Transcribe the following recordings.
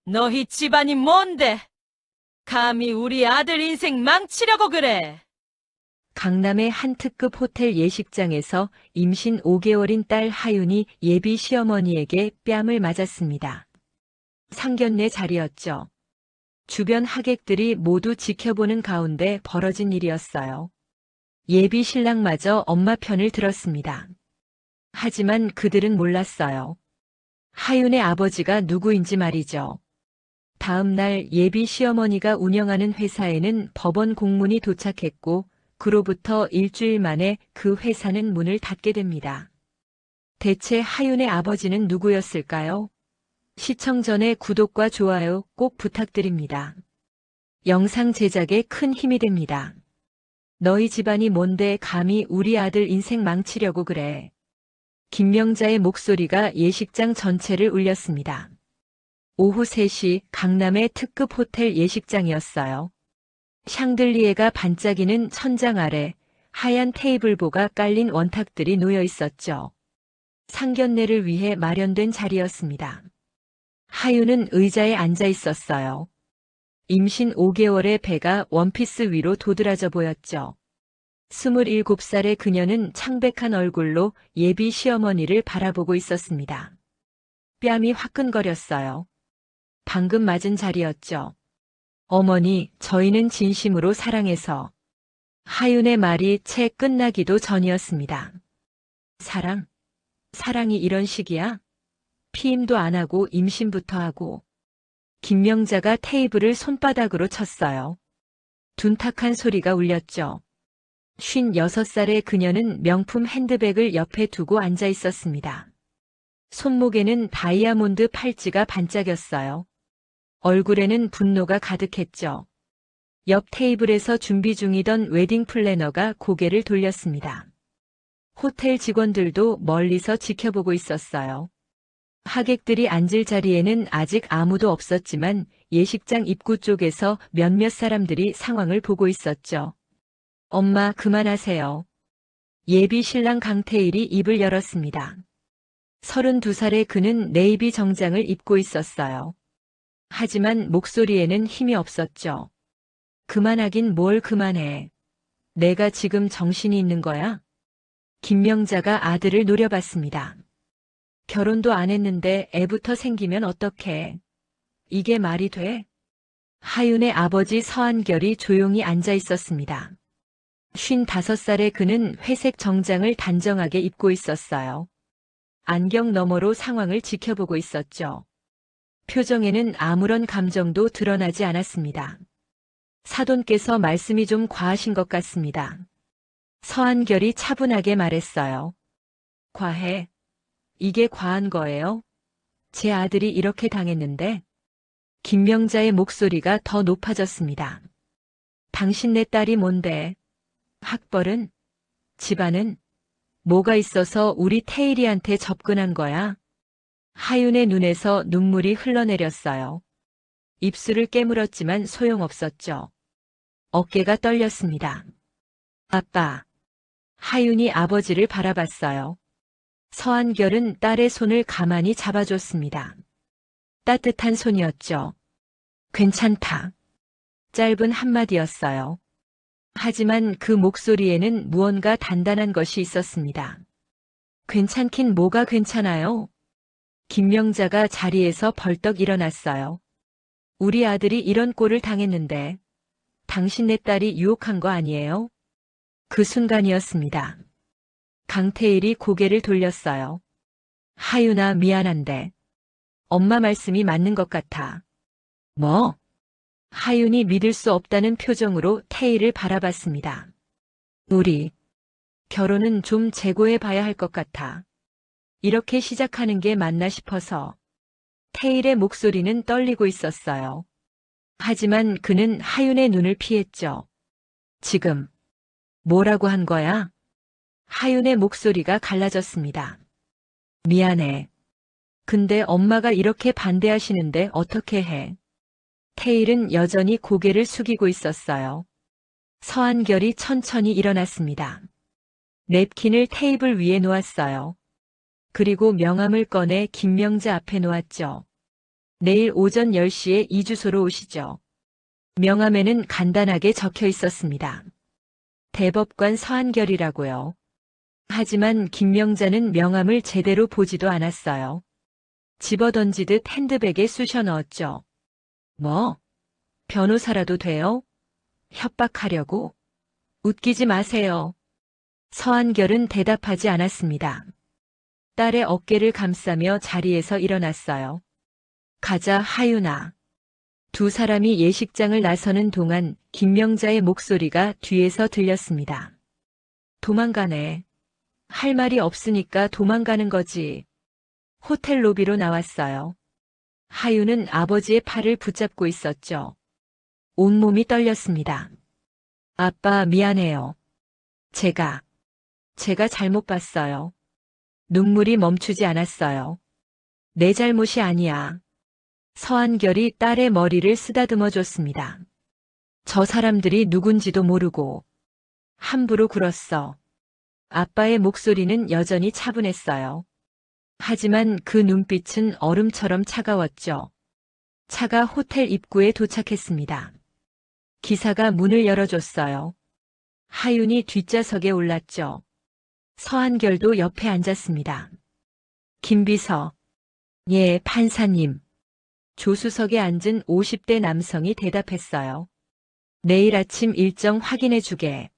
너희 집안이 뭔데? 감히 우리 아들 인생 망치려고 그래. 강남의 한 특급 호텔 예식장에서 임신 5개월인 딸 하윤이 예비 시어머니에게 뺨을 맞았습니다. 상견례 자리였죠. 주변 하객들이 모두 지켜보는 가운데 벌어진 일이었어요. 예비 신랑마저 엄마 편을 들었습니다. 하지만 그들은 몰랐어요. 하윤의 아버지가 누구인지 말이죠. 다음 날 예비 시어머니가 운영하는 회사에는 법원 공문이 도착했고 그로부터 일주일 만에 그 회사는 문을 닫게 됩니다. 대체 하윤의 아버지는 누구였을까요? 시청 전에 구독과 좋아요 꼭 부탁드립니다. 영상 제작에 큰 힘이 됩니다. 너희 집안이 뭔데 감히 우리 아들 인생 망치려고 그래. 김명자의 목소리가 예식장 전체를 울렸습니다. 오후 3시 강남의 특급 호텔 예식장이었어요. 샹들리에가 반짝이는 천장 아래 하얀 테이블보가 깔린 원탁들이 놓여 있었죠. 상견례를 위해 마련된 자리였습니다. 하윤은 의자에 앉아 있었어요. 임신 5개월의 배가 원피스 위로 도드라져 보였죠. 27살의 그녀는 창백한 얼굴로 예비 시어머니를 바라보고 있었습니다. 뺨이 화끈거렸어요. 방금 맞은 자리였죠. 어머니, 저희는 진심으로 사랑해서. 하윤의 말이 채 끝나기도 전이었습니다. 사랑? 사랑이 이런 식이야? 피임도 안 하고 임신부터 하고. 김명자가 테이블을 손바닥으로 쳤어요. 둔탁한 소리가 울렸죠. 56살의 그녀는 명품 핸드백을 옆에 두고 앉아 있었습니다. 손목에는 다이아몬드 팔찌가 반짝였어요. 얼굴에는 분노가 가득했죠. 옆 테이블에서 준비 중이던 웨딩 플래너가 고개를 돌렸습니다. 호텔 직원들도 멀리서 지켜보고 있었어요. 하객들이 앉을 자리에는 아직 아무도 없었지만 예식장 입구 쪽에서 몇몇 사람들이 상황을 보고 있었죠. 엄마, 그만하세요. 예비 신랑 강태일이 입을 열었습니다. 32살의 그는 네이비 정장을 입고 있었어요. 하지만 목소리에는 힘이 없었죠. 그만하긴 뭘 그만해. 내가 지금 정신이 있는 거야? 김명자가 아들을 노려봤습니다. 결혼도 안 했는데 애부터 생기면 어떡해. 이게 말이 돼? 하윤의 아버지 서한결이 조용히 앉아 있었습니다. 55살의 그는 회색 정장을 단정하게 입고 있었어요. 안경 너머로 상황을 지켜보고 있었죠. 표정에는 아무런 감정도 드러나지 않았습니다. 사돈께서 말씀이 좀 과하신 것 같습니다. 서한결이 차분하게 말했어요. 과해? 이게 과한 거예요? 제 아들이 이렇게 당했는데? 김명자의 목소리가 더 높아졌습니다. 당신네 딸이 뭔데? 학벌은? 집안은? 뭐가 있어서 우리 태일이한테 접근한 거야? 하윤의 눈에서 눈물이 흘러내렸어요. 입술을 깨물었지만 소용없었죠. 어깨가 떨렸습니다. 아빠. 하윤이 아버지를 바라봤어요. 서한결은 딸의 손을 가만히 잡아줬습니다. 따뜻한 손이었죠. 괜찮다. 짧은 한마디였어요. 하지만 그 목소리에는 무언가 단단한 것이 있었습니다. 괜찮긴 뭐가 괜찮아요? 김명자가 자리에서 벌떡 일어났어요. 우리 아들이 이런 꼴을 당했는데 당신네 딸이 유혹한 거 아니에요? 그 순간이었습니다. 강태일이 고개를 돌렸어요. 하윤아, 미안한데 엄마 말씀이 맞는 것 같아. 뭐? 하윤이 믿을 수 없다는 표정으로 태일을 바라봤습니다. 우리 결혼은 좀 재고해 봐야 할 것 같아. 이렇게 시작하는 게 맞나 싶어서. 태일의 목소리는 떨리고 있었어요. 하지만 그는 하윤의 눈을 피했죠. 지금 뭐라고 한 거야? 하윤의 목소리가 갈라졌습니다. 미안해. 근데 엄마가 이렇게 반대하시는데 어떻게 해? 태일은 여전히 고개를 숙이고 있었어요. 서한결이 천천히 일어났습니다. 냅킨을 테이블 위에 놓았어요. 그리고 명함을 꺼내 김명자 앞에 놓았죠. 내일 오전 10시에 이 주소로 오시죠. 명함에는 간단하게 적혀 있었습니다. 대법관 서한결이라고요. 하지만 김명자는 명함을 제대로 보지도 않았어요. 집어던지듯 핸드백에 쑤셔 넣었죠. 뭐? 변호사라도 돼요? 협박하려고? 웃기지 마세요. 서한결은 대답하지 않았습니다. 딸의 어깨를 감싸며 자리에서 일어났어요. 가자, 하윤아. 두 사람이 예식장을 나서는 동안 김명자의 목소리가 뒤에서 들렸습니다. 도망가네. 할 말이 없으니까 도망가는 거지. 호텔 로비로 나왔어요. 하윤은 아버지의 팔을 붙잡고 있었죠. 온몸이 떨렸습니다. 아빠, 미안해요. 제가 잘못 봤어요. 눈물이 멈추지 않았어요. 내 잘못이 아니야. 서한결이 딸의 머리를 쓰다듬어 줬습니다. 저 사람들이 누군지도 모르고 함부로 굴었어. 아빠의 목소리는 여전히 차분했어요. 하지만 그 눈빛은 얼음처럼 차가웠죠. 차가 호텔 입구에 도착했습니다. 기사가 문을 열어줬어요. 하윤이 뒷좌석에 올랐죠. 서한결도 옆에 앉았습니다. 김비서. 예, 판사님. 조수석에 앉은 50대 남성이 대답했어요. 내일 아침 일정 확인해 주게.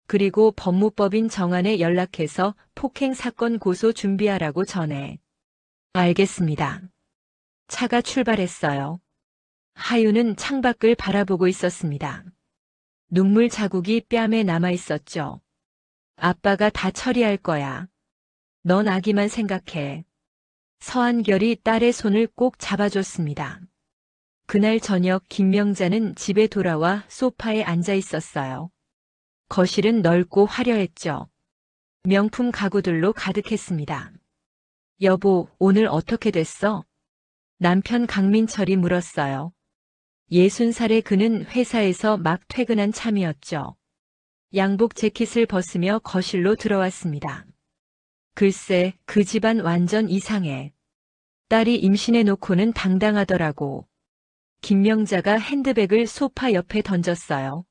그리고 법무법인 정한에 연락해서 폭행 사건 고소 준비하라고 전해. 알겠습니다. 차가 출발했어요. 하윤은 창밖을 바라보고 있었습니다. 눈물 자국이 뺨에 남아 있었죠. 아빠가 다 처리할 거야. 넌 아기만 생각해. 서한결이 딸의 손을 꼭 잡아줬습니다. 그날 저녁 김명자는 집에 돌아와 소파에 앉아 있었어요. 거실은 넓고 화려했죠. 명품 가구들로 가득했습니다. 여보, 오늘 어떻게 됐어? 남편 강민철이 물었어요. 60살의 그는 회사에서 막 퇴근한 참이었죠. 양복 재킷을 벗으며 거실로 들어왔습니다. 글쎄, 그 집안 완전 이상해. 딸이 임신해놓고는 당당하더라고. 김명자가 핸드백을 소파 옆에 던졌어요.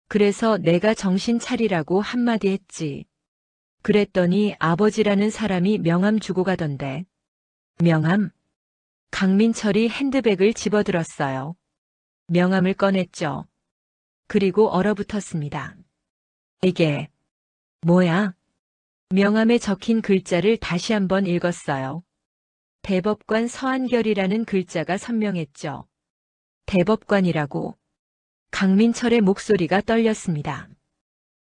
그래서 내가 정신 차리라고 한마디 했지. 그랬더니 아버지라는 사람이 명함 주고 가던데. 명함? 강민철이 핸드백을 집어들었어요. 명함을 꺼냈죠. 그리고 얼어붙었습니다. 이게 뭐야? 명함에 적힌 글자를 다시 한번 읽었어요. 대법관 서한결이라는 글자가 선명했죠. 대법관이라고. 강민철의 목소리가 떨렸습니다.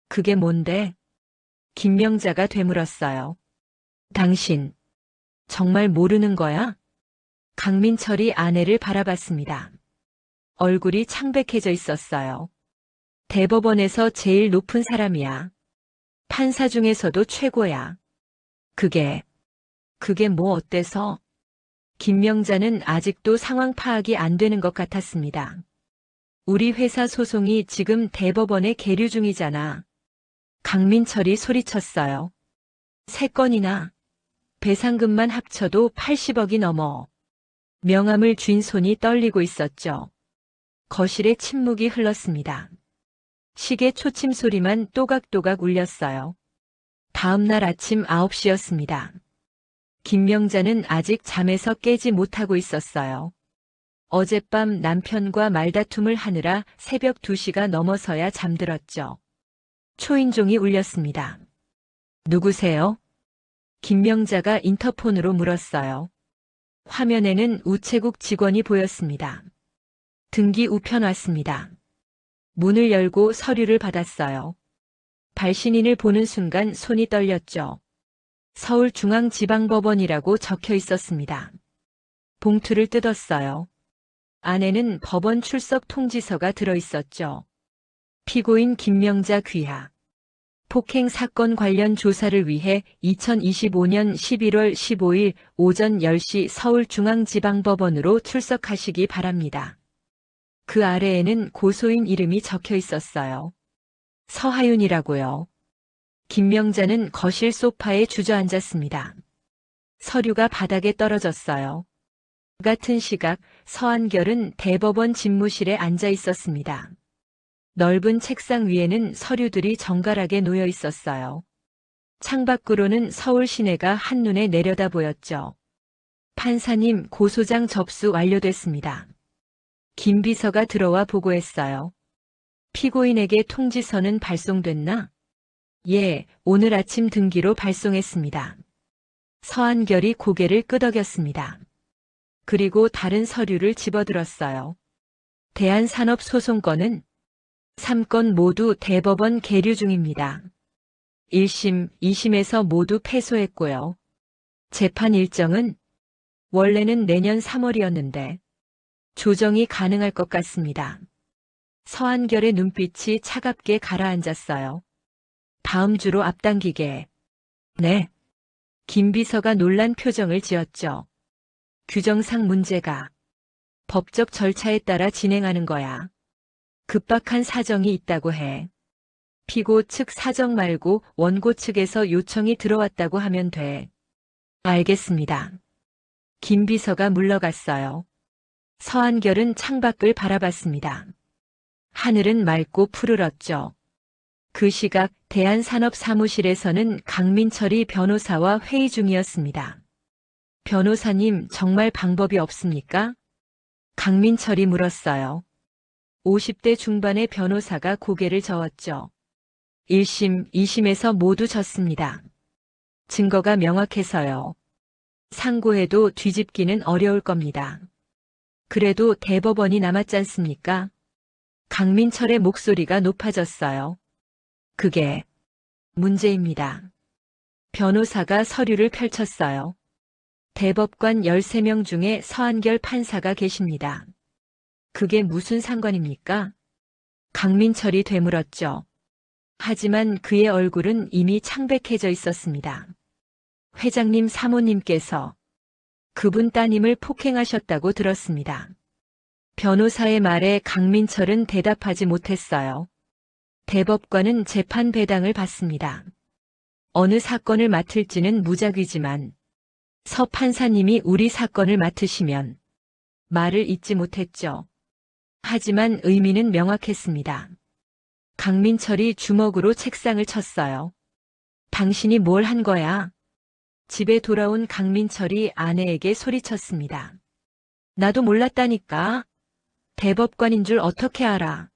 그게 뭔데? 김명자가 되물었어요. 당신, 정말 모르는 거야? 강민철이 아내를 바라봤습니다. 얼굴이 창백해져 있었어요. 대법원에서 제일 높은 사람이야. 판사 중에서도 최고야. 그게 뭐 어때서? 김명자는 아직도 상황 파악이 안 되는 것 같았습니다. 우리 회사 소송이 지금 대법원에 계류 중이잖아. 강민철이 소리쳤어요. 3건이나. 배상금만 합쳐도 80억이 넘어. 명함을 쥔 손이 떨리고 있었죠. 거실에 침묵이 흘렀습니다. 시계 초침 소리만 또각또각 울렸어요. 다음 날 아침 9시였습니다. 김명자는 아직 잠에서 깨지 못하고 있었어요. 어젯밤 남편과 말다툼을 하느라 새벽 2시가 넘어서야 잠들었죠. 초인종이 울렸습니다. 누구세요? 김명자가 인터폰으로 물었어요. 화면에는 우체국 직원이 보였습니다. 등기 우편 왔습니다. 문을 열고 서류를 받았어요. 발신인을 보는 순간 손이 떨렸죠. 서울중앙지방법원이라고 적혀 있었습니다. 봉투를 뜯었어요. 안에는 법원 출석 통지서가 들어있었죠. 피고인 김명자 귀하. 폭행 사건 관련 조사를 위해 2025년 11월 15일 오전 10시 서울중앙지방법원으로 출석하시기 바랍니다. 그 아래에는 고소인 이름이 적혀 있었어요. 서하윤이라고요. 김명자는 거실 소파에 주저앉았습니다. 서류가 바닥에 떨어졌어요. 같은 시각 서한결은 대법원 집무실에 앉아 있었습니다. 넓은 책상 위에는 서류들이 정갈하게 놓여 있었어요. 창밖으로는 서울 시내가 한눈에 내려다 보였죠. 판사님, 고소장 접수 완료됐습니다. 김 비서가 들어와 보고했어요. 피고인에게 통지서는 발송됐나? 예, 오늘 아침 등기로 발송했습니다. 서한결이 고개를 끄덕였습니다. 그리고 다른 서류를 집어들었어요. 대한산업소송건은 3건 모두 대법원 계류 중입니다. 1심, 2심에서 모두 패소했고요. 재판 일정은 원래는 내년 3월이었는데 조정이 가능할 것 같습니다. 서한결의 눈빛이 차갑게 가라앉았어요. 다음 주로 앞당기게. 네. 김 비서가 놀란 표정을 지었죠. 규정상 문제가 법적 절차에 따라 진행하는 거야. 급박한 사정이 있다고 해. 피고 측 사정 말고 원고 측에서 요청이 들어왔다고 하면 돼. 알겠습니다. 김 비서가 물러갔어요. 서한결은 창밖을 바라봤습니다. 하늘은 맑고 푸르렀죠. 그 시각 대한산업사무실에서는 강민철이 변호사와 회의 중이었습니다. 변호사님, 정말 방법이 없습니까? 강민철이 물었어요. 50대 중반의 변호사가 고개를 저었죠. 1심, 2심에서 모두 졌습니다. 증거가 명확해서요. 상고해도 뒤집기는 어려울 겁니다. 그래도 대법원이 남았지 않습니까? 강민철의 목소리가 높아졌어요. 그게 문제입니다. 변호사가 서류를 펼쳤어요. 대법관 13명 중에 서한결 판사가 계십니다. 그게 무슨 상관입니까? 강민철이 되물었죠. 하지만 그의 얼굴은 이미 창백해져 있었습니다. 회장님 사모님께서 그분 따님을 폭행하셨다고 들었습니다. 변호사의 말에 강민철은 대답하지 못했어요. 대법관은 재판 배당을 받습니다. 어느 사건을 맡을지는 무작위지만 서 판사님이 우리 사건을 맡으시면 말을 잇지 못했죠. 하지만 의미는 명확했습니다. 강민철이 주먹으로 책상을 쳤어요. 당신이 뭘 한 거야? 집에 돌아온 강민철이 아내에게 소리쳤습니다. 나도 몰랐다니까. 대법관인 줄 어떻게 알아?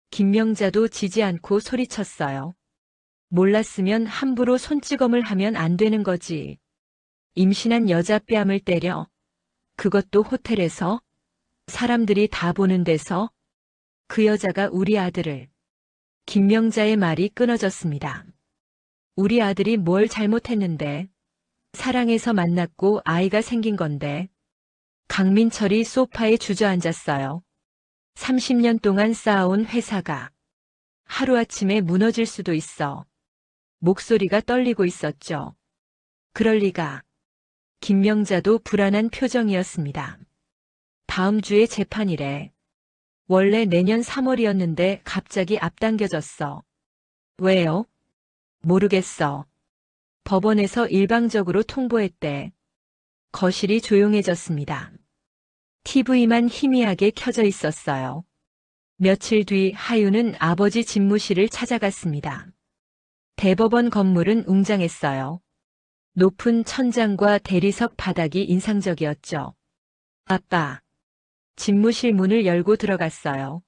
김명자도 지지 않고 소리쳤어요. 몰랐으면 함부로 손찌검을 하면 안 되는 거지. 임신한 여자 뺨을 때려. 그것도 호텔에서. 사람들이 다 보는 데서. 그 여자가 우리 아들을. 김명자의 말이 끊어졌습니다. 우리 아들이 뭘 잘못했는데. 사랑해서 만났고 아이가 생긴 건데. 강민철이 소파에 주저앉았어요. 30년 동안 쌓아온 회사가 하루아침에 무너질 수도 있어. 목소리가 떨리고 있었죠. 그럴 리가. 김명자도 불안한 표정이었습니다. 다음 주에 재판이래. 원래 내년 3월이었는데 갑자기 앞당겨졌어. 왜요? 모르겠어. 법원에서 일방적으로 통보했대. 거실이 조용해졌습니다. TV만 희미하게 켜져 있었어요. 며칠 뒤 하윤은 아버지 집무실을 찾아갔습니다. 대법원 건물은 웅장했어요. 높은 천장과 대리석 바닥이 인상적이었죠. 아빠. 집무실 문을 열고 들어갔어요.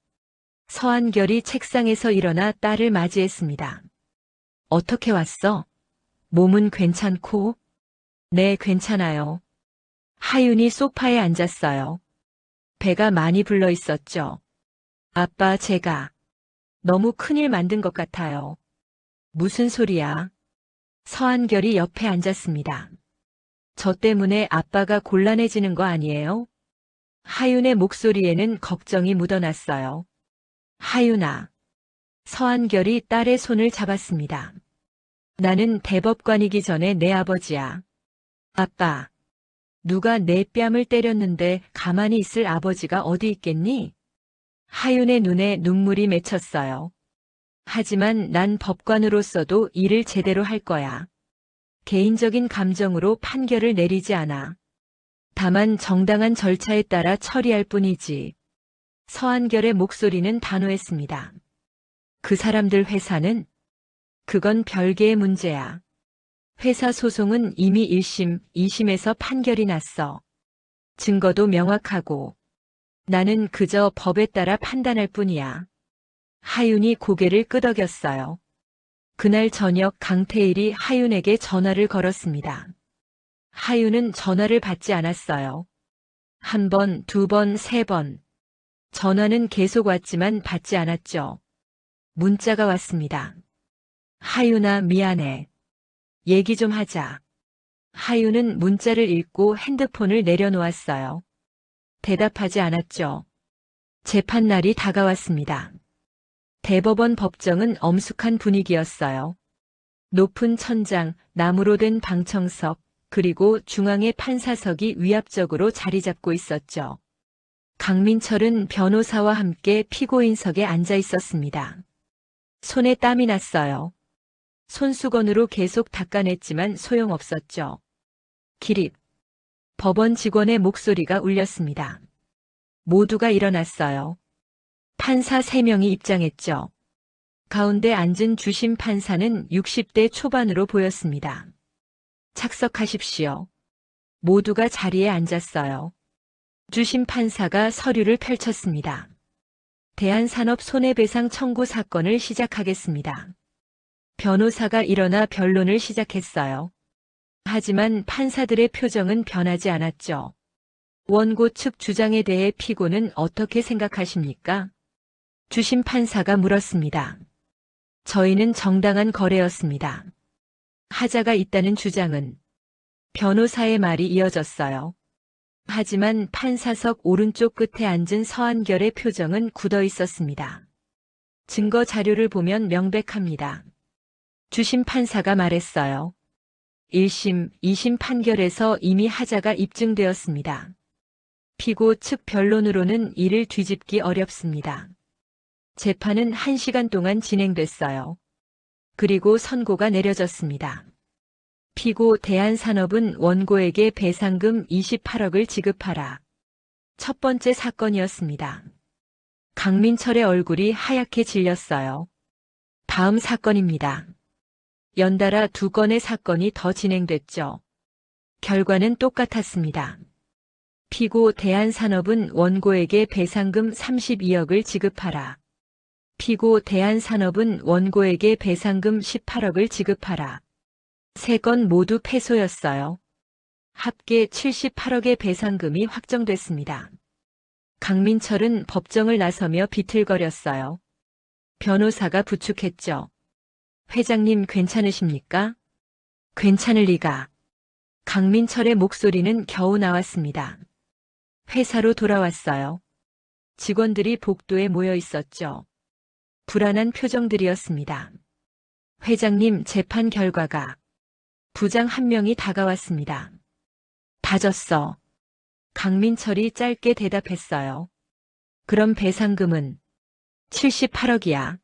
서한결이 책상에서 일어나 딸을 맞이했습니다. 어떻게 왔어? 몸은 괜찮고? 네, 괜찮아요. 하윤이 소파에 앉았어요. 배가 많이 불러 있었죠. 아빠, 제가 너무 큰일 만든 것 같아요. 무슨 소리야? 서한결이 옆에 앉았습니다. 저 때문에 아빠가 곤란해지는 거 아니에요? 하윤의 목소리에는 걱정이 묻어났어요. 하윤아. 서한결이 딸의 손을 잡았습니다. 나는 대법관이기 전에 내 아버지야. 아빠. 누가 내 뺨을 때렸는데 가만히 있을 아버지가 어디 있겠니? 하윤의 눈에 눈물이 맺혔어요. 하지만 난 법관으로서도 일을 제대로 할 거야. 개인적인 감정으로 판결을 내리지 않아. 다만 정당한 절차에 따라 처리할 뿐이지. 서한결의 목소리는 단호했습니다. 그 사람들 회사는? 그건 별개의 문제야. 회사 소송은 이미 1심, 2심에서 판결이 났어. 증거도 명확하고. 나는 그저 법에 따라 판단할 뿐이야. 하윤이 고개를 끄덕였어요. 그날 저녁 강태일이 하윤에게 전화를 걸었습니다. 하윤은 전화를 받지 않았어요. 한 번, 두 번, 세 번. 전화는 계속 왔지만 받지 않았죠. 문자가 왔습니다. 하윤아, 미안해. 얘기 좀 하자. 하윤은 문자를 읽고 핸드폰을 내려놓았어요. 대답하지 않았죠. 재판날이 다가왔습니다. 대법원 법정은 엄숙한 분위기였어요. 높은 천장, 나무로 된 방청석, 그리고 중앙의 판사석이 위압적으로 자리 잡고 있었죠. 강민철은 변호사와 함께 피고인석에 앉아 있었습니다. 손에 땀이 났어요. 손수건으로 계속 닦아냈지만 소용없었죠. 기립. 법원 직원의 목소리가 울렸습니다. 모두가 일어났어요. 판사 3명이 입장했죠. 가운데 앉은 주심 판사는 60대 초반으로 보였습니다. 착석하십시오. 모두가 자리에 앉았어요. 주심 판사가 서류를 펼쳤습니다. 대한산업 손해배상 청구 사건을 시작하겠습니다. 변호사가 일어나 변론을 시작했어요. 하지만 판사들의 표정은 변하지 않았죠. 원고 측 주장에 대해 피고는 어떻게 생각하십니까? 주심 판사가 물었습니다. 저희는 정당한 거래였습니다. 하자가 있다는 주장은 변호사의 말이 이어졌어요. 하지만 판사석 오른쪽 끝에 앉은 서한결의 표정은 굳어 있었습니다. 증거 자료를 보면 명백합니다. 주심 판사가 말했어요. 1심, 2심 판결에서 이미 하자가 입증되었습니다. 피고 측 변론으로는 이를 뒤집기 어렵습니다. 재판은 1시간 동안 진행됐어요. 그리고 선고가 내려졌습니다. 피고 대한산업은 원고에게 배상금 28억을 지급하라. 첫 번째 사건이었습니다. 강민철의 얼굴이 하얗게 질렸어요. 다음 사건입니다. 연달아 2건의 사건이 더 진행됐죠. 결과는 똑같았습니다. 피고 대한산업은 원고에게 배상금 32억을 지급하라. 피고 대한산업은 원고에게 배상금 18억을 지급하라. 3건 모두 패소였어요. 합계 78억의 배상금이 확정됐습니다. 강민철은 법정을 나서며 비틀거렸어요. 변호사가 부축했죠. 회장님 괜찮으십니까? 괜찮을 리가. 강민철의 목소리는 겨우 나왔습니다. 회사로 돌아왔어요. 직원들이 복도에 모여 있었죠. 불안한 표정들이었습니다. 회장님, 재판 결과가. 부장 한 명이 다가왔습니다. 다 졌어. 강민철이 짧게 대답했어요. 그럼 배상금은 78억이야.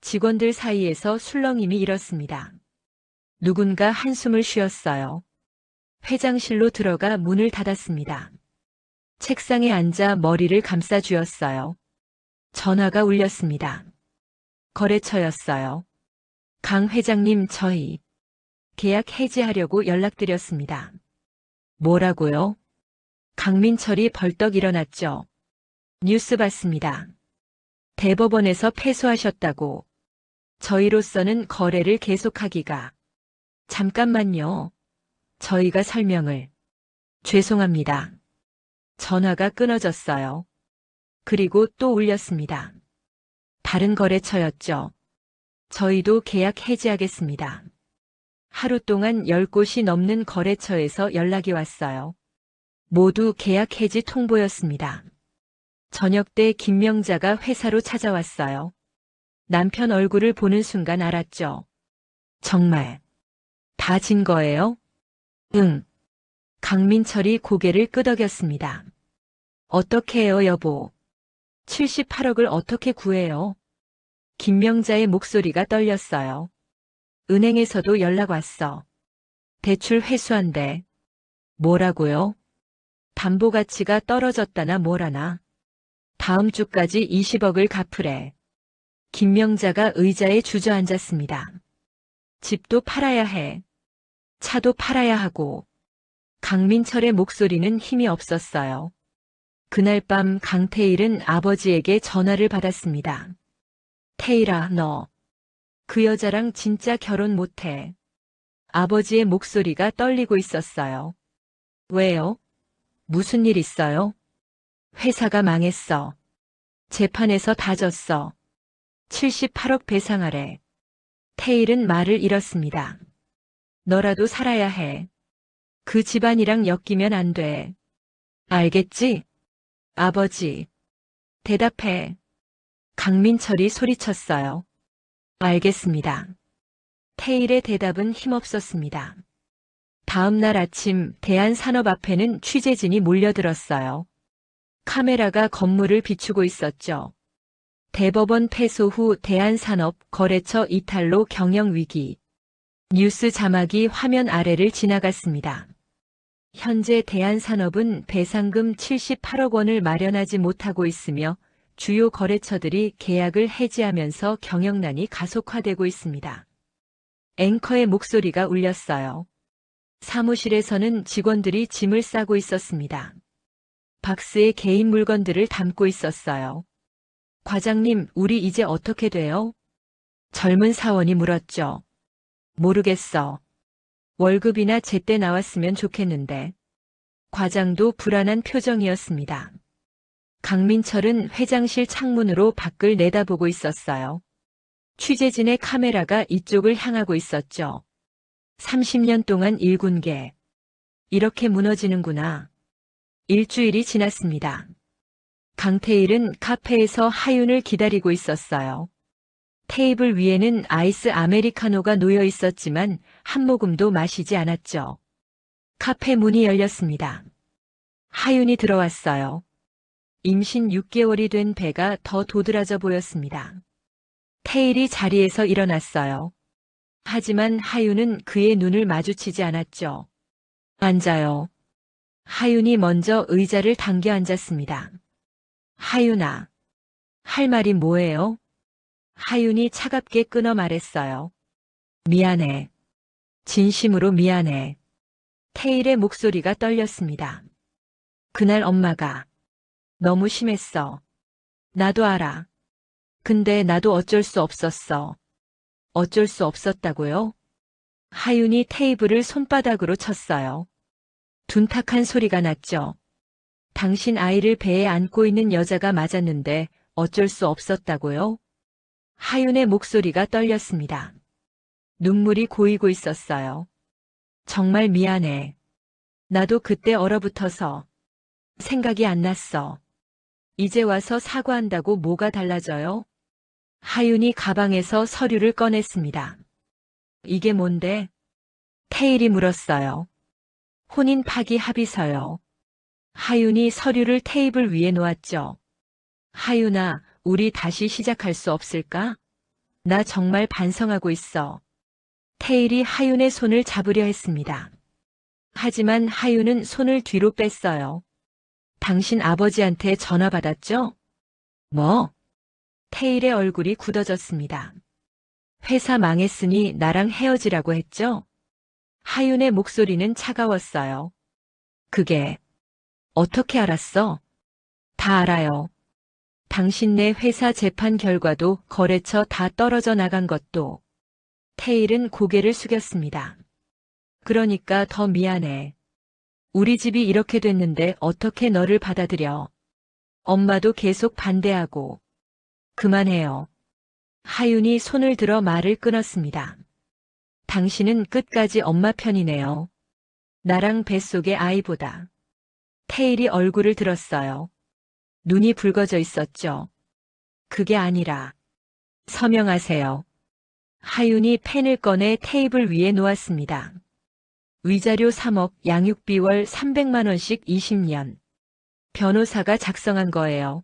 직원들 사이에서 술렁임이 일었습니다. 누군가 한숨을 쉬었어요. 회장실로 들어가 문을 닫았습니다. 책상에 앉아 머리를 감싸 쥐었어요. 전화가 울렸습니다. 거래처였어요. 강 회장님, 저희 계약 해지하려고 연락드렸습니다. 뭐라고요? 강민철이 벌떡 일어났죠. 뉴스 봤습니다. 대법원에서 패소하셨다고. 저희로서는 거래를 계속하기가. 잠깐만요. 저희가 설명을. 죄송합니다. 전화가 끊어졌어요. 그리고 또 울렸습니다. 다른 거래처였죠. 저희도 계약 해지하겠습니다. 하루 동안 10곳이 넘는 거래처에서 연락이 왔어요. 모두 계약 해지 통보였습니다. 저녁 때 김명자가 회사로 찾아왔어요. 남편 얼굴을 보는 순간 알았죠. 정말 다 진 거예요? 응. 강민철이 고개를 끄덕였습니다. 어떻게 해요, 여보? 78억을 어떻게 구해요? 김명자의 목소리가 떨렸어요. 은행에서도 연락 왔어. 대출 회수한대. 뭐라고요? 담보 가치가 떨어졌다나 뭐라나. 다음 주까지 20억을 갚으래. 김명자가 의자에 주저앉았습니다. 집도 팔아야 해. 차도 팔아야 하고. 강민철의 목소리는 힘이 없었어요. 그날 밤 강태일은 아버지에게 전화를 받았습니다. 태일아, 너. 그 여자랑 진짜 결혼 못해. 아버지의 목소리가 떨리고 있었어요. 왜요? 무슨 일 있어요? 회사가 망했어. 재판에서 다 졌어. 78억 배상하래. 태일은 말을 잃었습니다. 너라도 살아야 해. 그 집안이랑 엮이면 안 돼. 알겠지? 아버지. 대답해. 강민철이 소리쳤어요. 알겠습니다. 태일의 대답은 힘없었습니다. 다음 날 아침 대한산업 앞에는 취재진이 몰려들었어요. 카메라가 건물을 비추고 있었죠. 대법원 패소 후 대한산업 거래처 이탈로 경영위기. 뉴스 자막이 화면 아래를 지나갔습니다. 현재 대한산업은 배상금 78억 원을 마련하지 못하고 있으며 주요 거래처들이 계약을 해지하면서 경영난이 가속화되고 있습니다. 앵커의 목소리가 울렸어요. 사무실에서는 직원들이 짐을 싸고 있었습니다. 박스에 개인 물건들을 담고 있었어요. 과장님, 우리 이제 어떻게 돼요? 젊은 사원이 물었죠. 모르겠어. 월급이나 제때 나왔으면 좋겠는데. 과장도 불안한 표정이었습니다. 강민철은 회장실 창문으로 밖을 내다보고 있었어요. 취재진의 카메라가 이쪽을 향하고 있었죠. 30년 동안 1군계. 이렇게 무너지는구나. 일주일이 지났습니다. 강태일은 카페에서 하윤을 기다리고 있었어요. 테이블 위에는 아이스 아메리카노가 놓여 있었지만 한 모금도 마시지 않았죠. 카페 문이 열렸습니다. 하윤이 들어왔어요. 임신 6개월이 된 배가 더 도드라져 보였습니다. 태일이 자리에서 일어났어요. 하지만 하윤은 그의 눈을 마주치지 않았죠. 앉아요. 하윤이 먼저 의자를 당겨 앉았습니다. 하윤아, 할 말이 뭐예요? 하윤이 차갑게 끊어 말했어요. 미안해. 진심으로 미안해. 태일의 목소리가 떨렸습니다. 그날 엄마가 너무 심했어. 나도 알아. 근데 나도 어쩔 수 없었어. 어쩔 수 없었다고요? 하윤이 테이블을 손바닥으로 쳤어요. 둔탁한 소리가 났죠. 당신 아이를 배에 안고 있는 여자가 맞았는데 어쩔 수 없었다고요? 하윤의 목소리가 떨렸습니다. 눈물이 고이고 있었어요. 정말 미안해. 나도 그때 얼어붙어서 생각이 안 났어. 이제 와서 사과한다고 뭐가 달라져요? 하윤이 가방에서 서류를 꺼냈습니다. 이게 뭔데? 태일이 물었어요. 혼인 파기 합의서요. 하윤이 서류를 테이블 위에 놓았죠. 하윤아, 우리 다시 시작할 수 없을까? 나 정말 반성하고 있어. 태일이 하윤의 손을 잡으려 했습니다. 하지만 하윤은 손을 뒤로 뺐어요. 당신 아버지한테 전화 받았죠? 뭐? 태일의 얼굴이 굳어졌습니다. 회사 망했으니 나랑 헤어지라고 했죠? 하윤의 목소리는 차가웠어요. 그게 어떻게 알았어? 다 알아요. 당신네 회사 재판 결과도 거래처 다 떨어져 나간 것도. 태일은 고개를 숙였습니다. 그러니까 더 미안해. 우리 집이 이렇게 됐는데 어떻게 너를 받아들여. 엄마도 계속 반대하고. 그만해요. 하윤이 손을 들어 말을 끊었습니다. 당신은 끝까지 엄마 편이네요. 나랑 뱃속의 아이보다. 태일이 얼굴을 들었어요. 눈이 붉어져 있었죠. 그게 아니라. 서명하세요. 하윤이 펜을 꺼내 테이블 위에 놓았습니다. 위자료 3억, 양육비 월 300만 원씩 20년. 변호사가 작성한 거예요.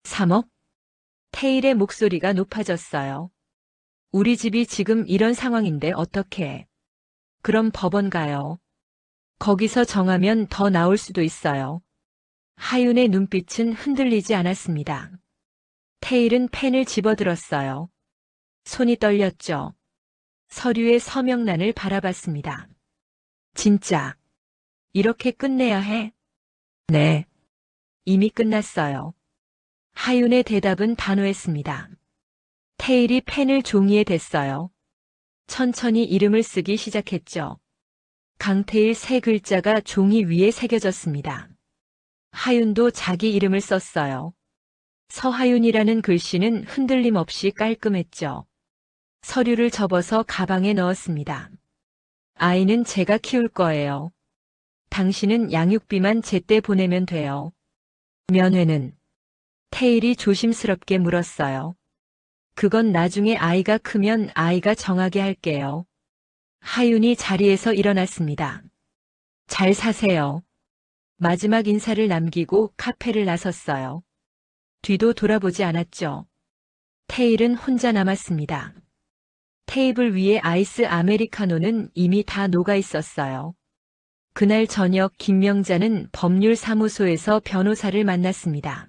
3억? 태일의 목소리가 높아졌어요. 우리 집이 지금 이런 상황인데 어떡해. 그럼 법원 가요. 거기서 정하면 더 나올 수도 있어요. 하윤의 눈빛은 흔들리지 않았습니다. 테일은 펜을 집어들었어요. 손이 떨렸죠. 서류의 서명란을 바라봤습니다. 진짜 이렇게 끝내야 해? 네. 이미 끝났어요. 하윤의 대답은 단호했습니다. 테일이 펜을 종이에 댔어요. 천천히 이름을 쓰기 시작했죠. 강태일 세 글자가 종이 위에 새겨졌습니다. 하윤도 자기 이름을 썼어요. 서하윤이라는 글씨는 흔들림 없이 깔끔했죠. 서류를 접어서 가방에 넣었습니다. 아이는 제가 키울 거예요. 당신은 양육비만 제때 보내면 돼요. 면회는? 테일이 조심스럽게 물었어요. 그건 나중에 아이가 크면 아이가 정하게 할게요. 하윤이 자리에서 일어났습니다. 잘 사세요. 마지막 인사를 남기고 카페를 나섰어요. 뒤도 돌아보지 않았죠. 테일은 혼자 남았습니다. 테이블 위에 아이스 아메리카노는 이미 다 녹아 있었어요. 그날 저녁 김명자는 법률사무소에서 변호사를 만났습니다.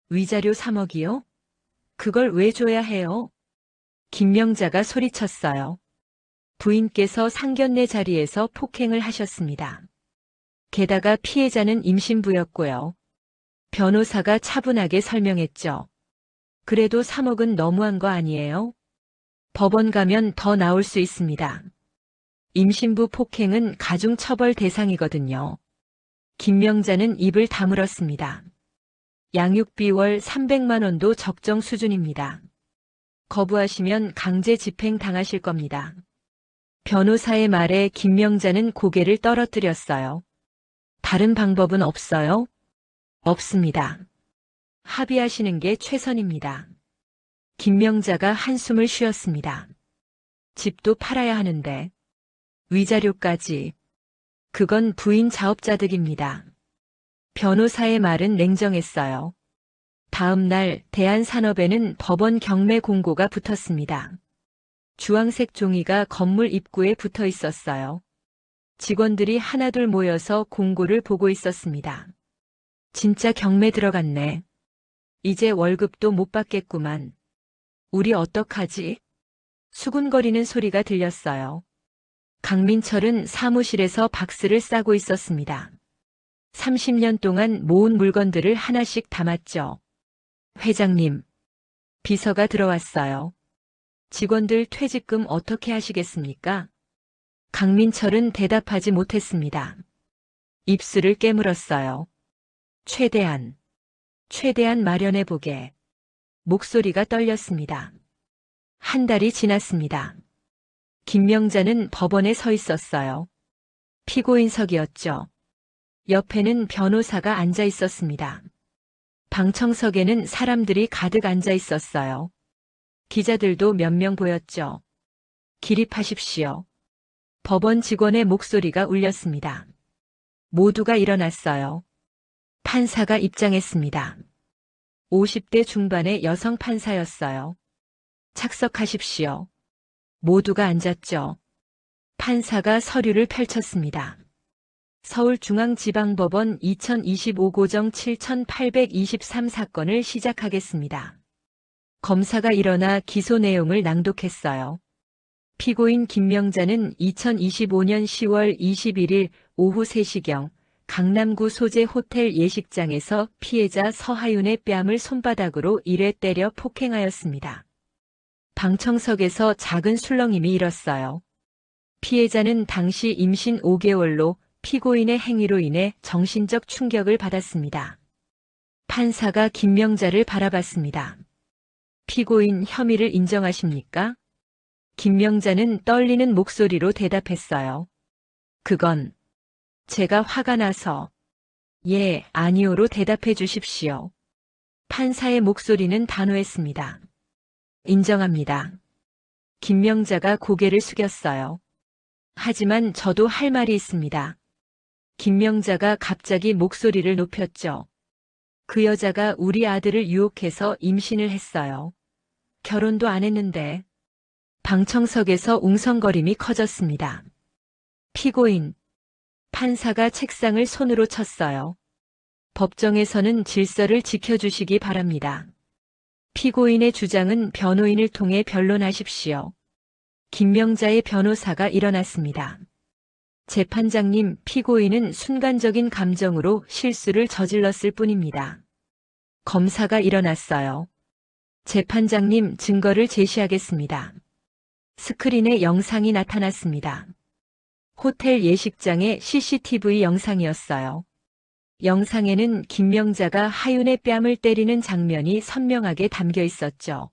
위자료 3억이요? 그걸 왜 줘야 해요? 김명자가 소리쳤어요. 부인께서 상견례 자리에서 폭행을 하셨습니다. 게다가 피해자는 임신부였고요. 변호사가 차분하게 설명했죠. 그래도 3억은 너무한 거 아니에요? 법원 가면 더 나올 수 있습니다. 임신부 폭행은 가중처벌 대상이거든요. 김명자는 입을 다물었습니다. 양육비 월 300만 원도 적정 수준입니다. 거부하시면 강제 집행 당하실 겁니다. 변호사의 말에 김명자는 고개를 떨어뜨렸어요. 다른 방법은 없어요? 없습니다. 합의하시는 게 최선입니다. 김명자가 한숨을 쉬었습니다. 집도 팔아야 하는데 위자료까지. 그건 부인 자업자득입니다. 변호사의 말은 냉정했어요. 다음 날 대한산업에는 법원 경매 공고가 붙었습니다. 주황색 종이가 건물 입구에 붙어 있었어요. 직원들이 하나둘 모여서 공고를 보고 있었습니다. 진짜 경매 들어갔네. 이제 월급도 못 받겠구만. 우리 어떡하지? 수군거리는 소리가 들렸어요. 강민철은 사무실에서 박스를 싸고 있었습니다. 30년 동안 모은 물건들을 하나씩 담았죠. 회장님, 비서가 들어왔어요. 직원들 퇴직금 어떻게 하시겠습니까? 강민철은 대답하지 못했습니다. 입술을 깨물었어요. 최대한 마련해보게. 목소리가 떨렸습니다. 한 달이 지났습니다. 김명자는 법원에 서 있었어요. 피고인석이었죠. 옆에는 변호사가 앉아 있었습니다. 방청석에는 사람들이 가득 앉아 있었어요. 기자들도 몇 명 보였죠. 기립하십시오. 법원 직원의 목소리가 울렸습니다. 모두가 일어났어요. 판사가 입장했습니다. 50대 중반의 여성 판사였어요. 착석하십시오. 모두가 앉았죠. 판사가 서류를 펼쳤습니다. 서울중앙지방법원 2025 고정 7823 사건을 시작하겠습니다. 검사가 일어나 기소 내용을 낭독했어요. 피고인 김명자는 2025년 10월 21일 오후 3시경 강남구 소재 호텔 예식장에서 피해자 서하윤의 뺨을 손바닥으로 1회 때려 폭행하였습니다. 방청석에서 작은 술렁임이 일었어요. 피해자는 당시 임신 5개월로 피고인의 행위로 인해 정신적 충격을 받았습니다. 판사가 김명자를 바라봤습니다. 피고인 혐의를 인정하십니까? 김명자는 떨리는 목소리로 대답했어요. 그건 제가 화가 나서 예, 아니오로 대답해 주십시오. 판사의 목소리는 단호했습니다. 인정합니다. 김명자가 고개를 숙였어요. 하지만 저도 할 말이 있습니다. 김명자가 갑자기 목소리를 높였죠. 그 여자가 우리 아들을 유혹해서 임신을 했어요. 결혼도 안 했는데. 방청석에서 웅성거림이 커졌습니다. 피고인, 판사가 책상을 손으로 쳤어요. 법정에서는 질서를 지켜주시기 바랍니다. 피고인의 주장은 변호인을 통해 변론하십시오. 김명자의 변호사가 일어났습니다. 재판장님, 피고인은 순간적인 감정으로 실수를 저질렀을 뿐입니다. 검사가 일어났어요. 재판장님, 증거를 제시하겠습니다. 스크린에 영상이 나타났습니다. 호텔 예식장의 CCTV 영상이었어요. 영상에는 김명자가 하윤의 뺨을 때리는 장면이 선명하게 담겨 있었죠.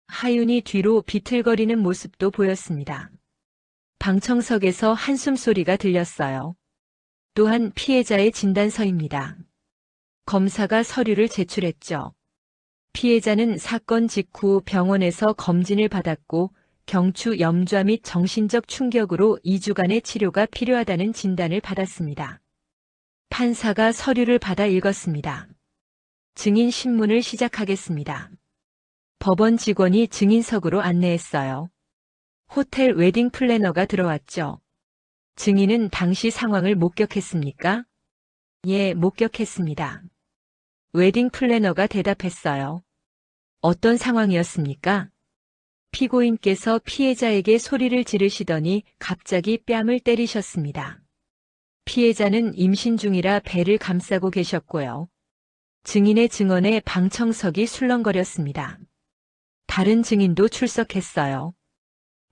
하윤이 뒤로 비틀거리는 모습도 보였습니다. 방청석에서 한숨 소리가 들렸어요. 또한 피해자의 진단서입니다. 검사가 서류를 제출했죠. 피해자는 사건 직후 병원에서 검진을 받았고 경추 염좌 및 정신적 충격으로 2주간의 치료가 필요하다는 진단을 받았습니다. 판사가 서류를 받아 읽었습니다. 증인 신문을 시작하겠습니다. 법원 직원이 증인석으로 안내했어요. 호텔 웨딩 플래너가 들어왔죠. 증인은 당시 상황을 목격했습니까? 예, 목격했습니다. 웨딩 플래너가 대답했어요. 어떤 상황이었습니까? 피고인께서 피해자에게 소리를 지르시더니 갑자기 뺨을 때리셨습니다. 피해자는 임신 중이라 배를 감싸고 계셨고요. 증인의 증언에 방청석이 술렁거렸습니다. 다른 증인도 출석했어요.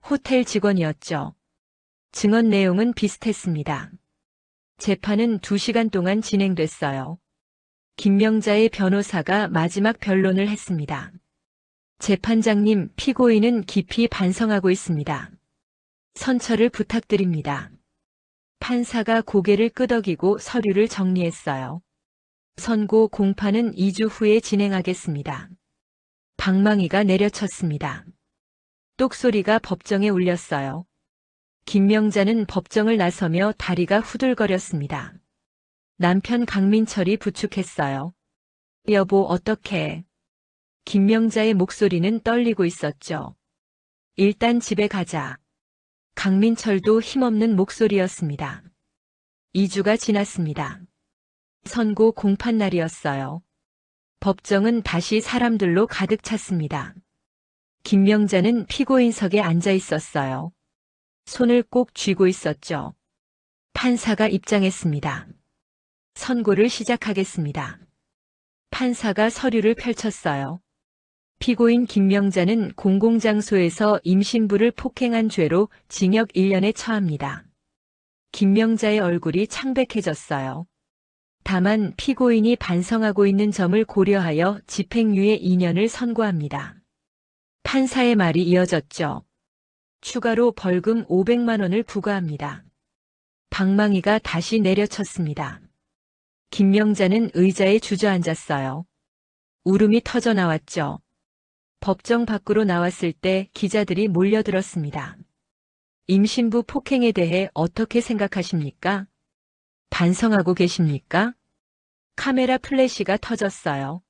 호텔 직원이었죠. 증언 내용은 비슷했습니다. 재판은 2시간 동안 진행됐어요. 김명자의 변호사가 마지막 변론을 했습니다. 재판장님, 피고인은 깊이 반성하고 있습니다. 선처를 부탁드립니다. 판사가 고개를 끄덕이고 서류를 정리했어요. 선고 공판은 2주 후에 진행하겠습니다. 방망이가 내려쳤습니다. 똑소리가 법정에 울렸어요. 김명자는 법정을 나서며 다리가 후들거렸습니다. 남편 강민철이 부축했어요. 여보, 어떡해. 김명자의 목소리는 떨리고 있었죠. 일단 집에 가자. 강민철도 힘없는 목소리였습니다. 2주가 지났습니다. 선고 공판 날이었어요. 법정은 다시 사람들로 가득 찼습니다. 김명자는 피고인석에 앉아 있었어요. 손을 꼭 쥐고 있었죠. 판사가 입장했습니다. 선고를 시작하겠습니다. 판사가 서류를 펼쳤어요. 피고인 김명자는 공공장소에서 임신부를 폭행한 죄로 징역 1년에 처합니다. 김명자의 얼굴이 창백해졌어요. 다만 피고인이 반성하고 있는 점을 고려하여 집행유예 2년을 선고합니다. 판사의 말이 이어졌죠. 추가로 벌금 500만 원을 부과합니다. 방망이가 다시 내려쳤습니다. 김명자는 의자에 주저앉았어요. 울음이 터져 나왔죠. 법정 밖으로 나왔을 때 기자들이 몰려들었습니다. 임신부 폭행에 대해 어떻게 생각하십니까? 반성하고 계십니까? 카메라 플래시가 터졌어요.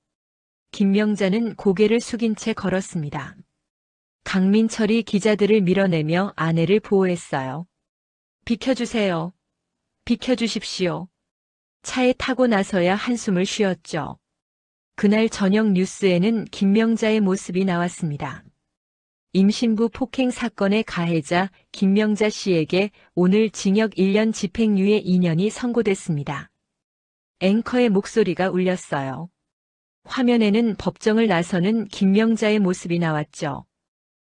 김명자는 고개를 숙인 채 걸었습니다. 강민철이 기자들을 밀어내며 아내를 보호했어요. 비켜주세요. 비켜주십시오. 차에 타고 나서야 한숨을 쉬었죠. 그날 저녁 뉴스에는 김명자의 모습이 나왔습니다. 임신부 폭행 사건의 가해자 김명자 씨에게 오늘 징역 1년 집행유예 2년이 선고됐습니다. 앵커의 목소리가 울렸어요. 화면에는 법정을 나서는 김명자의 모습이 나왔죠.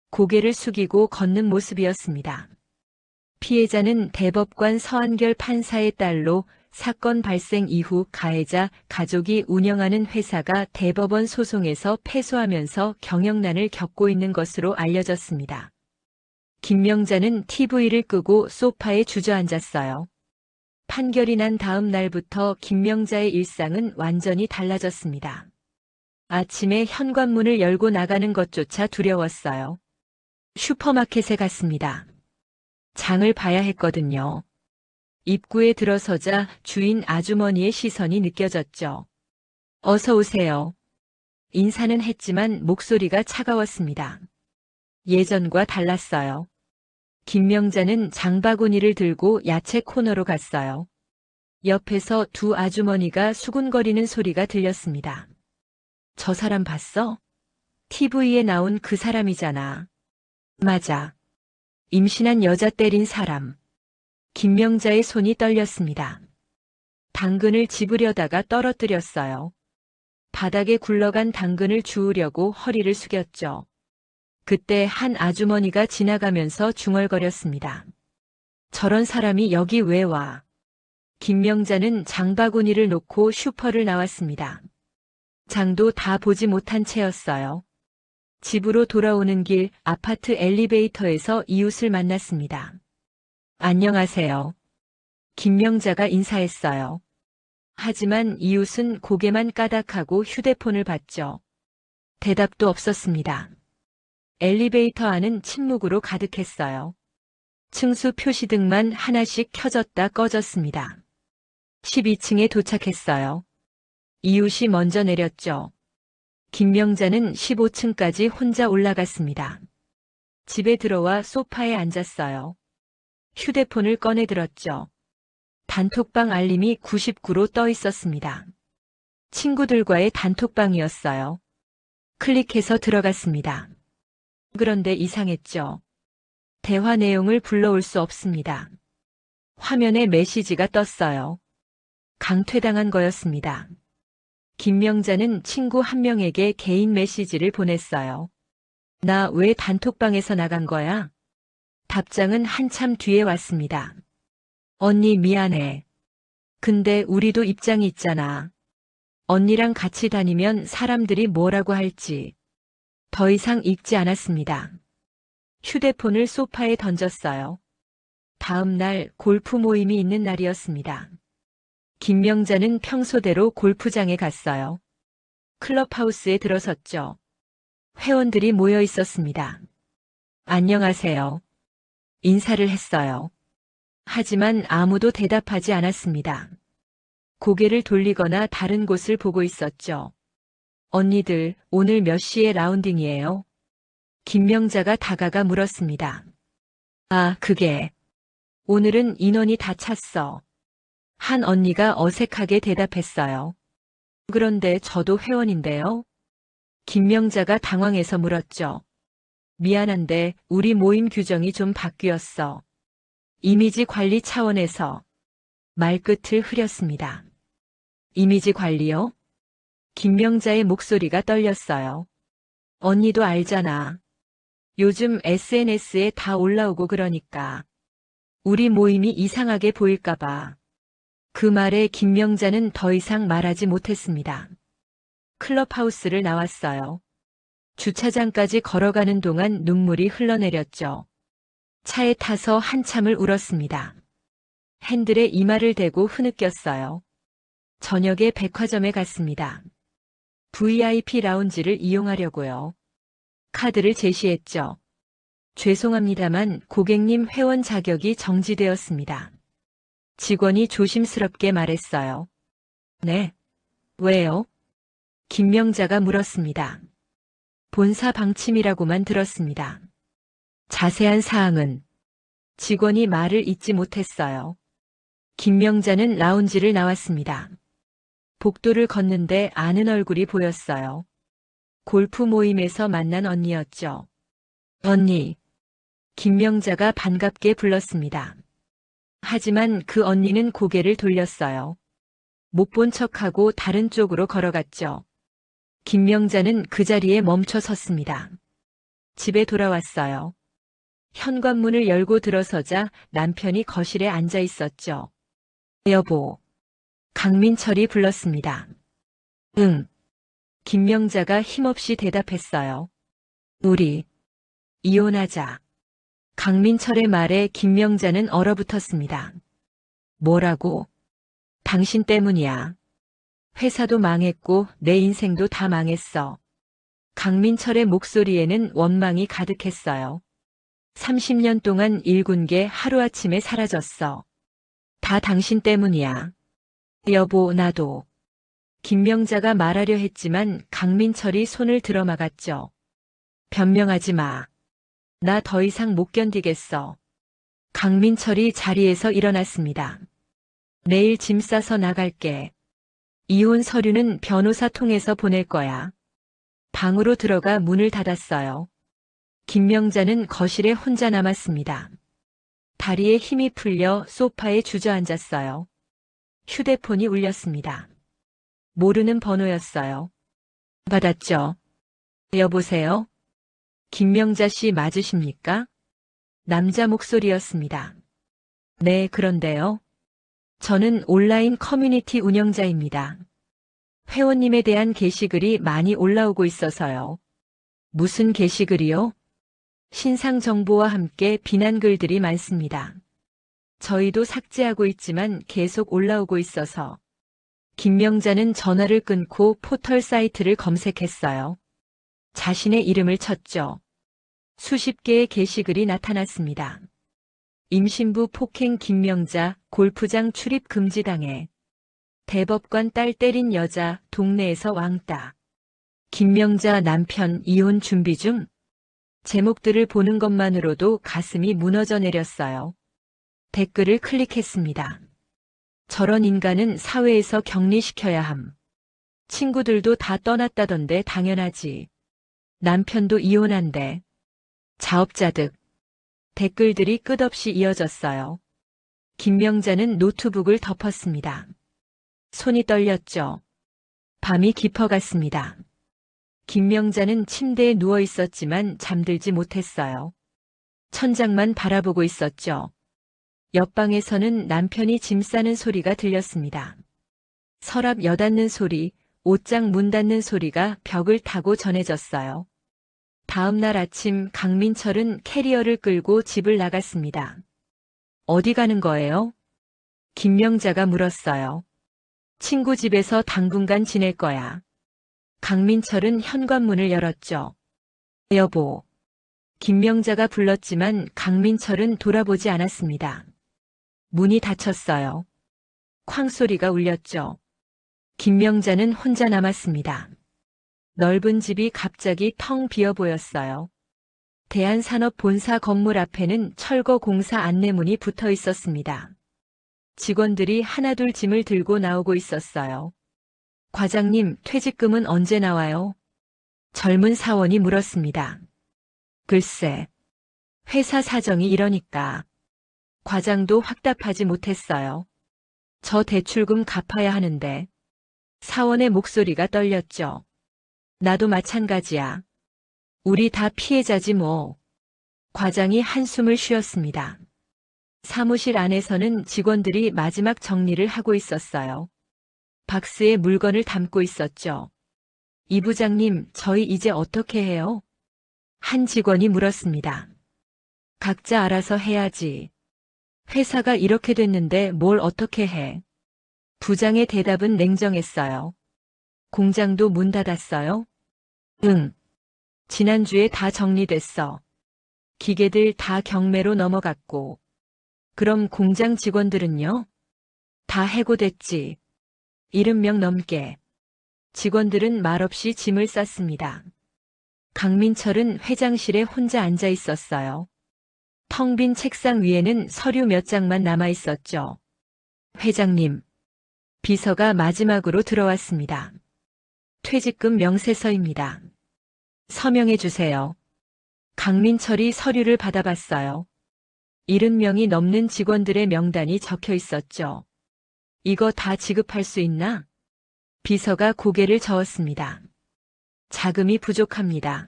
고개를 숙이고 걷는 모습이었습니다. 피해자는 대법관 서한결 판사의 딸로 사건 발생 이후 가해자 가족이 운영하는 회사가 대법원 소송에서 패소하면서 경영난을 겪고 있는 것으로 알려졌습니다. 김명자는 TV를 끄고 소파에 주저앉았어요. 판결이 난 다음 날부터 김명자의 일상은 완전히 달라졌습니다. 아침에 현관문을 열고 나가는 것조차 두려웠어요. 슈퍼마켓에 갔습니다. 장을 봐야 했거든요. 입구에 들어서자 주인 아주머니의 시선이 느껴졌죠. 어서 오세요. 인사는 했지만 목소리가 차가웠습니다. 예전과 달랐어요. 김명자는 장바구니를 들고 야채 코너로 갔어요. 옆에서 두 아주머니가 수군거리는 소리가 들렸습니다. 저 사람 봤어? TV에 나온 그 사람이잖아. 맞아. 임신한 여자 때린 사람. 김명자의 손이 떨렸습니다. 당근을 집으려다가 떨어뜨렸어요. 바닥에 굴러간 당근을 주우려고 허리를 숙였죠. 그때 한 아주머니가 지나가면서 중얼거렸습니다. 저런 사람이 여기 왜 와? 김명자는 장바구니를 놓고 슈퍼를 나왔습니다. 장도 다 보지 못한 채였어요. 집으로 돌아오는 길 아파트 엘리베이터에서 이웃을 만났습니다. 안녕하세요. 김명자가 인사했어요. 하지만 이웃은 고개만 까닥하고 휴대폰을 봤죠. 대답도 없었습니다. 엘리베이터 안은 침묵으로 가득했어요. 층수 표시등만 하나씩 켜졌다 꺼졌습니다. 12층에 도착했어요. 이웃이 먼저 내렸죠. 김명자는 15층까지 혼자 올라갔습니다. 집에 들어와 소파에 앉았어요. 휴대폰을 꺼내 들었죠. 단톡방 알림이 99로 떠 있었습니다. 친구들과의 단톡방이었어요. 클릭해서 들어갔습니다. 그런데 이상했죠. 대화 내용을 불러올 수 없습니다. 화면에 메시지가 떴어요. 강퇴당한 거였습니다. 김명자는 친구 한 명에게 개인 메시지를 보냈어요. 나 왜 단톡방에서 나간 거야? 답장은 한참 뒤에 왔습니다. 언니 미안해. 근데 우리도 입장이 있잖아. 언니랑 같이 다니면 사람들이 뭐라고 할지. 더 이상 읽지 않았습니다. 휴대폰을 소파에 던졌어요. 다음 날 골프 모임이 있는 날이었습니다. 김명자는 평소대로 골프장에 갔어요. 클럽하우스에 들어섰죠. 회원들이 모여 있었습니다. 안녕하세요. 인사를 했어요. 하지만 아무도 대답하지 않았습니다. 고개를 돌리거나 다른 곳을 보고 있었죠. 언니들, 오늘 몇 시에 라운딩이에요? 김명자가 다가가 물었습니다. 아, 그게. 오늘은 인원이 다 찼어. 한 언니가 어색하게 대답했어요. 그런데 저도 회원인데요? 김명자가 당황해서 물었죠. 미안한데 우리 모임 규정이 좀 바뀌었어. 이미지 관리 차원에서. 말끝을 흐렸습니다. 이미지 관리요? 김명자의 목소리가 떨렸어요. 언니도 알잖아. 요즘 SNS에 다 올라오고 그러니까. 우리 모임이 이상하게 보일까봐. 그 말에 김명자는 더 이상 말하지 못했습니다. 클럽하우스를 나왔어요. 주차장까지 걸어가는 동안 눈물이 흘러내렸죠. 차에 타서 한참을 울었습니다. 핸들에 이마를 대고 흐느꼈어요. 저녁에 백화점에 갔습니다. VIP 라운지를 이용하려고요. 카드를 제시했죠. 죄송합니다만 고객님 회원 자격이 정지되었습니다. 직원이 조심스럽게 말했어요. 네. 왜요? 김명자가 물었습니다. 본사 방침이라고만 들었습니다. 자세한 사항은 직원이 말을 잇지 못했어요. 김명자는 라운지를 나왔습니다. 복도를 걷는데 아는 얼굴이 보였어요. 골프 모임에서 만난 언니였죠. 언니. 김명자가 반갑게 불렀습니다. 하지만 그 언니는 고개를 돌렸어요. 못 본 척하고 다른 쪽으로 걸어갔죠. 김명자는 그 자리에 멈춰 섰습니다. 집에 돌아왔어요. 현관문을 열고 들어서자 남편이 거실에 앉아 있었죠. 여보. 강민철이 불렀습니다. 응. 김명자가 힘없이 대답했어요. 우리 이혼하자. 강민철의 말에 김명자는 얼어붙었습니다. 뭐라고? 당신 때문이야. 회사도 망했고 내 인생도 다 망했어. 강민철의 목소리에는 원망이 가득했어요. 30년 동안 일군 게 하루아침에 사라졌어. 다 당신 때문이야. 여보, 나도. 김명자가 말하려 했지만 강민철이 손을 들어막았죠. 변명하지 마. 나 더 이상 못 견디겠어. 강민철이 자리에서 일어났습니다. 내일 짐 싸서 나갈게. 이혼 서류는 변호사 통해서 보낼 거야. 방으로 들어가 문을 닫았어요. 김명자는 거실에 혼자 남았습니다. 다리에 힘이 풀려 소파에 주저앉았어요. 휴대폰이 울렸습니다. 모르는 번호였어요. 받았죠. 여보세요? 김명자 씨 맞으십니까? 남자 목소리였습니다. 네, 그런데요. 저는 온라인 커뮤니티 운영자입니다. 회원님에 대한 게시글이 많이 올라오고 있어서요. 무슨 게시글이요? 신상 정보와 함께 비난글들이 많습니다. 저희도 삭제하고 있지만 계속 올라오고 있어서. 김명자는 전화를 끊고 포털 사이트를 검색했어요. 자신의 이름을 쳤죠. 수십 개의 게시글이 나타났습니다. 임신부 폭행 김명자 골프장 출입 금지당해. 대법관 딸 때린 여자 동네에서 왕따. 김명자 남편 이혼 준비 중. 제목들을 보는 것만으로도 가슴이 무너져 내렸어요. 댓글을 클릭했습니다. 저런 인간은 사회에서 격리시켜야 함. 친구들도 다 떠났다던데 당연하지. 남편도 이혼한대. 자업자득. 댓글들이 끝없이 이어졌어요. 김명자는 노트북을 덮었습니다. 손이 떨렸죠. 밤이 깊어갔습니다. 김명자는 침대에 누워 있었지만 잠들지 못했어요. 천장만 바라보고 있었죠. 옆방에서는 남편이 짐 싸는 소리가 들렸습니다. 서랍 여닫는 소리, 옷장 문 닫는 소리가 벽을 타고 전해졌어요. 다음 날 아침 강민철은 캐리어를 끌고 집을 나갔습니다. 어디 가는 거예요? 김명자가 물었어요. 친구 집에서 당분간 지낼 거야. 강민철은 현관문을 열었죠. 여보. 김명자가 불렀지만 강민철은 돌아보지 않았습니다. 문이 닫혔어요. 쾅 소리가 울렸죠. 김명자는 혼자 남았습니다. 넓은 집이 갑자기 텅 비어 보였어요. 대한산업본사 건물 앞에는 철거공사 안내문이 붙어 있었습니다. 직원들이 하나둘 짐을 들고 나오고 있었어요. 과장님, 퇴직금은 언제 나와요? 젊은 사원이 물었습니다. 글쎄, 회사 사정이 이러니까. 과장도 확답하지 못했어요. 저 대출금 갚아야 하는데. 사원의 목소리가 떨렸죠. 나도 마찬가지야. 우리 다 피해자지 뭐. 과장이 한숨을 쉬었습니다. 사무실 안에서는 직원들이 마지막 정리를 하고 있었어요. 박스에 물건을 담고 있었죠. 이 부장님, 저희 이제 어떻게 해요? 한 직원이 물었습니다. 각자 알아서 해야지. 회사가 이렇게 됐는데 뭘 어떻게 해? 부장의 대답은 냉정했어요. 공장도 문 닫았어요? 응. 지난주에 다 정리됐어. 기계들 다 경매로 넘어갔고. 그럼 공장 직원들은요? 다 해고됐지. 70명 넘게. 직원들은 말없이 짐을 쌌습니다. 강민철은 회장실에 혼자 앉아 있었어요. 텅 빈 책상 위에는 서류 몇 장만 남아 있었죠. 회장님. 비서가 마지막으로 들어왔습니다. 퇴직금 명세서입니다. 서명해 주세요. 강민철이 서류를 받아봤어요. 70명이 넘는 직원들의 명단이 적혀 있었죠. 이거 다 지급할 수 있나? 비서가 고개를 저었습니다. 자금이 부족합니다.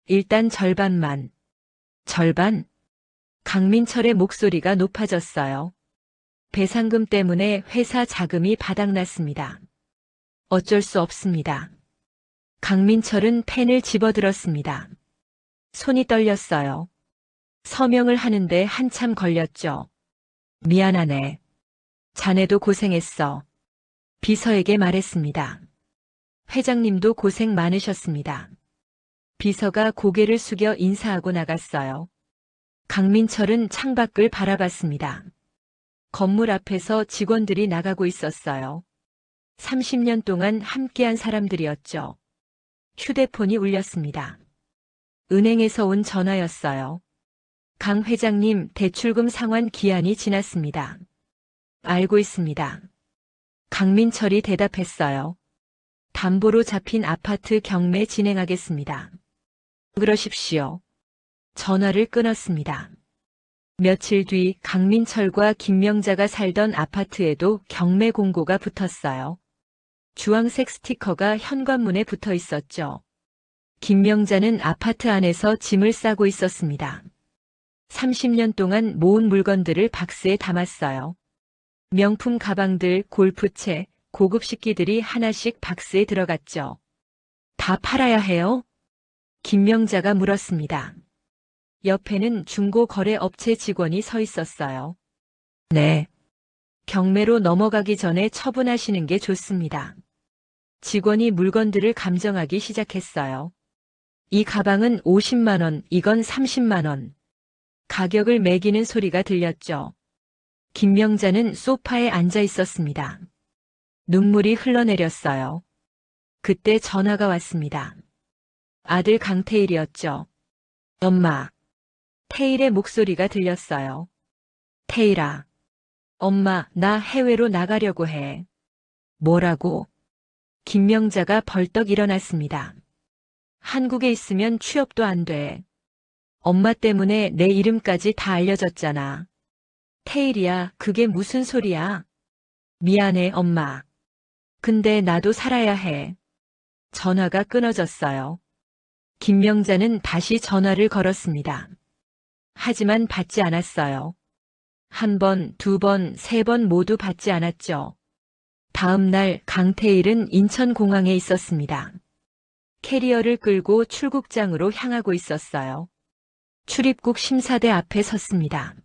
일단 절반만. 절반? 강민철의 목소리가 높아졌어요. 배상금 때문에 회사 자금이 바닥났습니다. 어쩔 수 없습니다. 강민철은 펜을 집어들었습니다. 손이 떨렸어요. 서명을 하는데 한참 걸렸죠. 미안하네. 자네도 고생했어. 비서에게 말했습니다. 회장님도 고생 많으셨습니다. 비서가 고개를 숙여 인사하고 나갔어요. 강민철은 창밖을 바라봤습니다. 건물 앞에서 직원들이 나가고 있었어요. 30년 동안 함께한 사람들이었죠. 휴대폰이 울렸습니다. 은행에서 온 전화였어요. 강 회장님, 대출금 상환 기한이 지났습니다. 알고 있습니다. 강민철이 대답했어요. 담보로 잡힌 아파트 경매 진행하겠습니다. 그러십시오. 전화를 끊었습니다. 며칠 뒤 강민철과 김명자가 살던 아파트에도 경매 공고가 붙었어요. 주황색 스티커가 현관문에 붙어 있었죠. 김명자는 아파트 안에서 짐을 싸고 있었습니다. 30년 동안 모은 물건들을 박스에 담았어요. 명품 가방들, 골프채, 고급 식기들이 하나씩 박스에 들어갔죠. 다 팔아야 해요? 김명자가 물었습니다. 옆에는 중고거래업체 직원이 서 있었어요. 네. 경매로 넘어가기 전에 처분하시는 게 좋습니다. 직원이 물건들을 감정하기 시작했어요. 이 가방은 50만 원, 이건 30만 원. 가격을 매기는 소리가 들렸죠. 김명자는 소파에 앉아 있었습니다. 눈물이 흘러내렸어요. 그때 전화가 왔습니다. 아들 강태일이었죠. 엄마. 태일의 목소리가 들렸어요. 태일아. 엄마, 나 해외로 나가려고 해. 뭐라고? 김명자가 벌떡 일어났습니다. 한국에 있으면 취업도 안 돼. 엄마 때문에 내 이름까지 다 알려졌잖아. 태일이야, 그게 무슨 소리야? 미안해, 엄마. 근데 나도 살아야 해. 전화가 끊어졌어요. 김명자는 다시 전화를 걸었습니다. 하지만 받지 않았어요. 한 번, 두 번, 세 번 모두 받지 않았죠. 다음 날 강태일은 인천공항에 있었습니다. 캐리어를 끌고 출국장으로 향하고 있었어요. 출입국 심사대 앞에 섰습니다.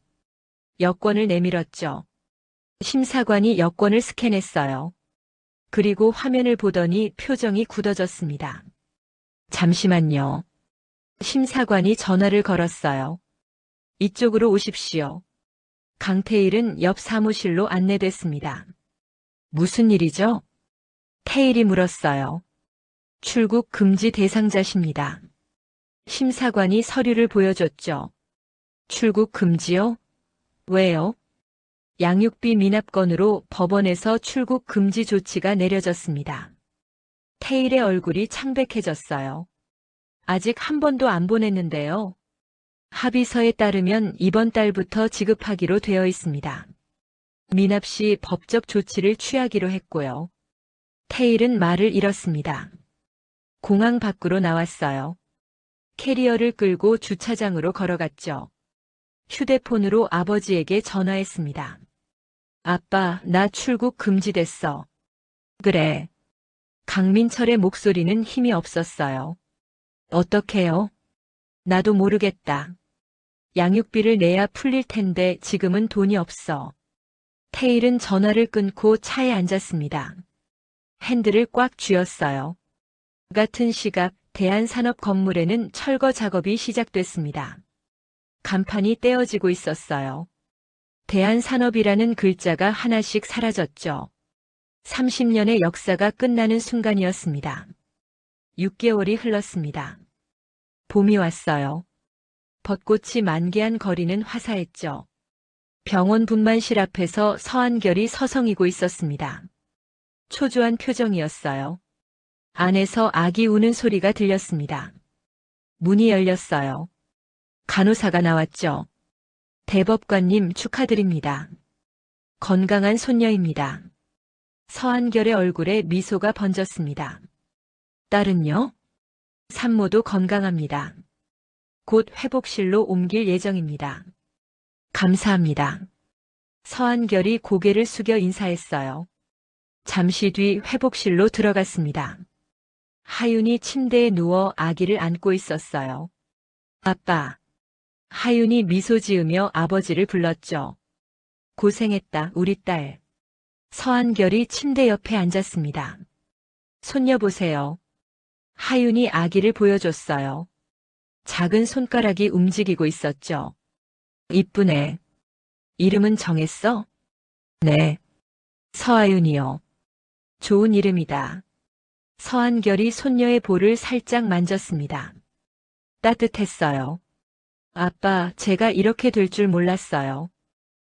여권을 내밀었죠. 심사관이 여권을 스캔했어요. 그리고 화면을 보더니 표정이 굳어졌습니다. 잠시만요. 심사관이 전화를 걸었어요. 이쪽으로 오십시오. 강태일은 옆 사무실로 안내됐습니다. 무슨 일이죠? 태일이 물었어요. 출국 금지 대상자십니다. 심사관이 서류를 보여줬죠. 출국 금지요? 왜요? 양육비 미납 건으로 법원에서 출국 금지 조치가 내려졌습니다. 태일의 얼굴이 창백해졌어요. 아직 한 번도 안 보냈는데요. 합의서에 따르면 이번 달부터 지급하기로 되어 있습니다. 미납 시 법적 조치를 취하기로 했고요. 태일은 말을 잃었습니다. 공항 밖으로 나왔어요. 캐리어를 끌고 주차장으로 걸어갔죠. 휴대폰으로 아버지에게 전화했습니다. 아빠, 나 출국 금지됐어. 그래. 강민철의 목소리는 힘이 없었어요. 어떡해요? 나도 모르겠다. 양육비를 내야 풀릴 텐데 지금은 돈이 없어. 태일은 전화를 끊고 차에 앉았습니다. 핸들을 꽉 쥐었어요. 같은 시각 대한산업 건물에는 철거 작업이 시작됐습니다. 간판이 떼어지고 있었어요. 대한산업이라는 글자가 하나씩 사라졌죠. 30년의 역사가 끝나는 순간이었습니다. 6개월이 흘렀습니다. 봄이 왔어요. 벚꽃이 만개한 거리는 화사했죠. 병원 분만실 앞에서 서한결이 서성이고 있었습니다. 초조한 표정이었어요. 안에서 아기 우는 소리가 들렸습니다. 문이 열렸어요. 간호사가 나왔죠. 대법관님 축하드립니다. 건강한 손녀입니다. 서한결의 얼굴에 미소가 번졌습니다. 딸은요? 산모도 건강합니다. 곧 회복실로 옮길 예정입니다. 감사합니다. 서한결이 고개를 숙여 인사했어요. 잠시 뒤 회복실로 들어갔습니다. 하윤이 침대에 누워 아기를 안고 있었어요. 아빠. 하윤이 미소 지으며 아버지를 불렀죠. 고생했다, 우리 딸. 서한결이 침대 옆에 앉았습니다. 손녀 보세요. 하윤이 아기를 보여줬어요. 작은 손가락이 움직이고 있었죠. 이쁘네. 이름은 정했어? 네. 서하윤이요. 좋은 이름이다. 서한결이 손녀의 볼을 살짝 만졌습니다. 따뜻했어요. 아빠, 제가 이렇게 될 줄 몰랐어요.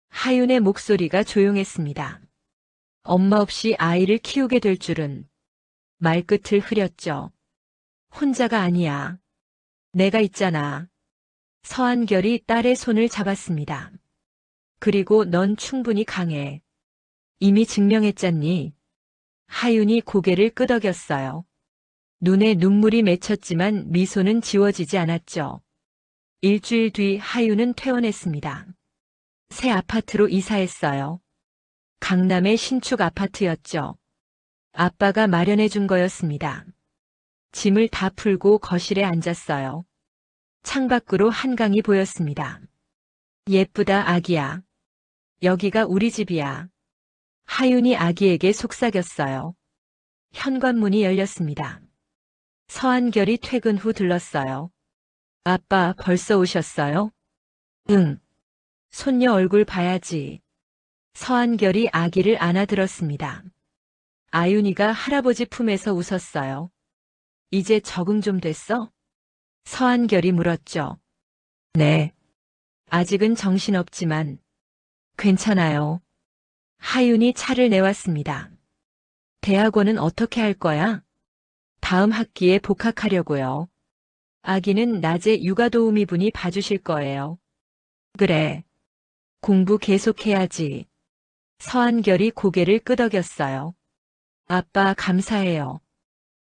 하윤의 목소리가 조용했습니다. 엄마 없이 아이를 키우게 될 줄은. 말끝을 흐렸죠. 혼자가 아니야. 내가 있잖아. 서한결이 딸의 손을 잡았습니다. 그리고 넌 충분히 강해. 이미 증명했잖니. 하윤이 고개를 끄덕였어요. 눈에 눈물이 맺혔지만 미소는 지워지지 않았죠. 일주일 뒤 하윤은 퇴원했습니다. 새 아파트로 이사했어요. 강남의 신축 아파트였죠. 아빠가 마련해 준 거였습니다. 짐을 다 풀고 거실에 앉았어요. 창밖으로 한강이 보였습니다. 예쁘다, 아기야. 여기가 우리 집이야. 하윤이 아기에게 속삭였어요. 현관문이 열렸습니다. 서한결이 퇴근 후 들렀어요. 아빠, 벌써 오셨어요? 응. 손녀 얼굴 봐야지. 서한결이 아기를 안아들었습니다. 아윤이가 할아버지 품에서 웃었어요. 이제 적응 좀 됐어? 서한결이 물었죠. 네. 아직은 정신없지만 괜찮아요. 하윤이 차를 내왔습니다. 대학원은 어떻게 할 거야? 다음 학기에 복학하려고요. 아기는 낮에 육아도우미분이 봐주실 거예요. 그래. 공부 계속해야지. 서한결이 고개를 끄덕였어요. 아빠 감사해요.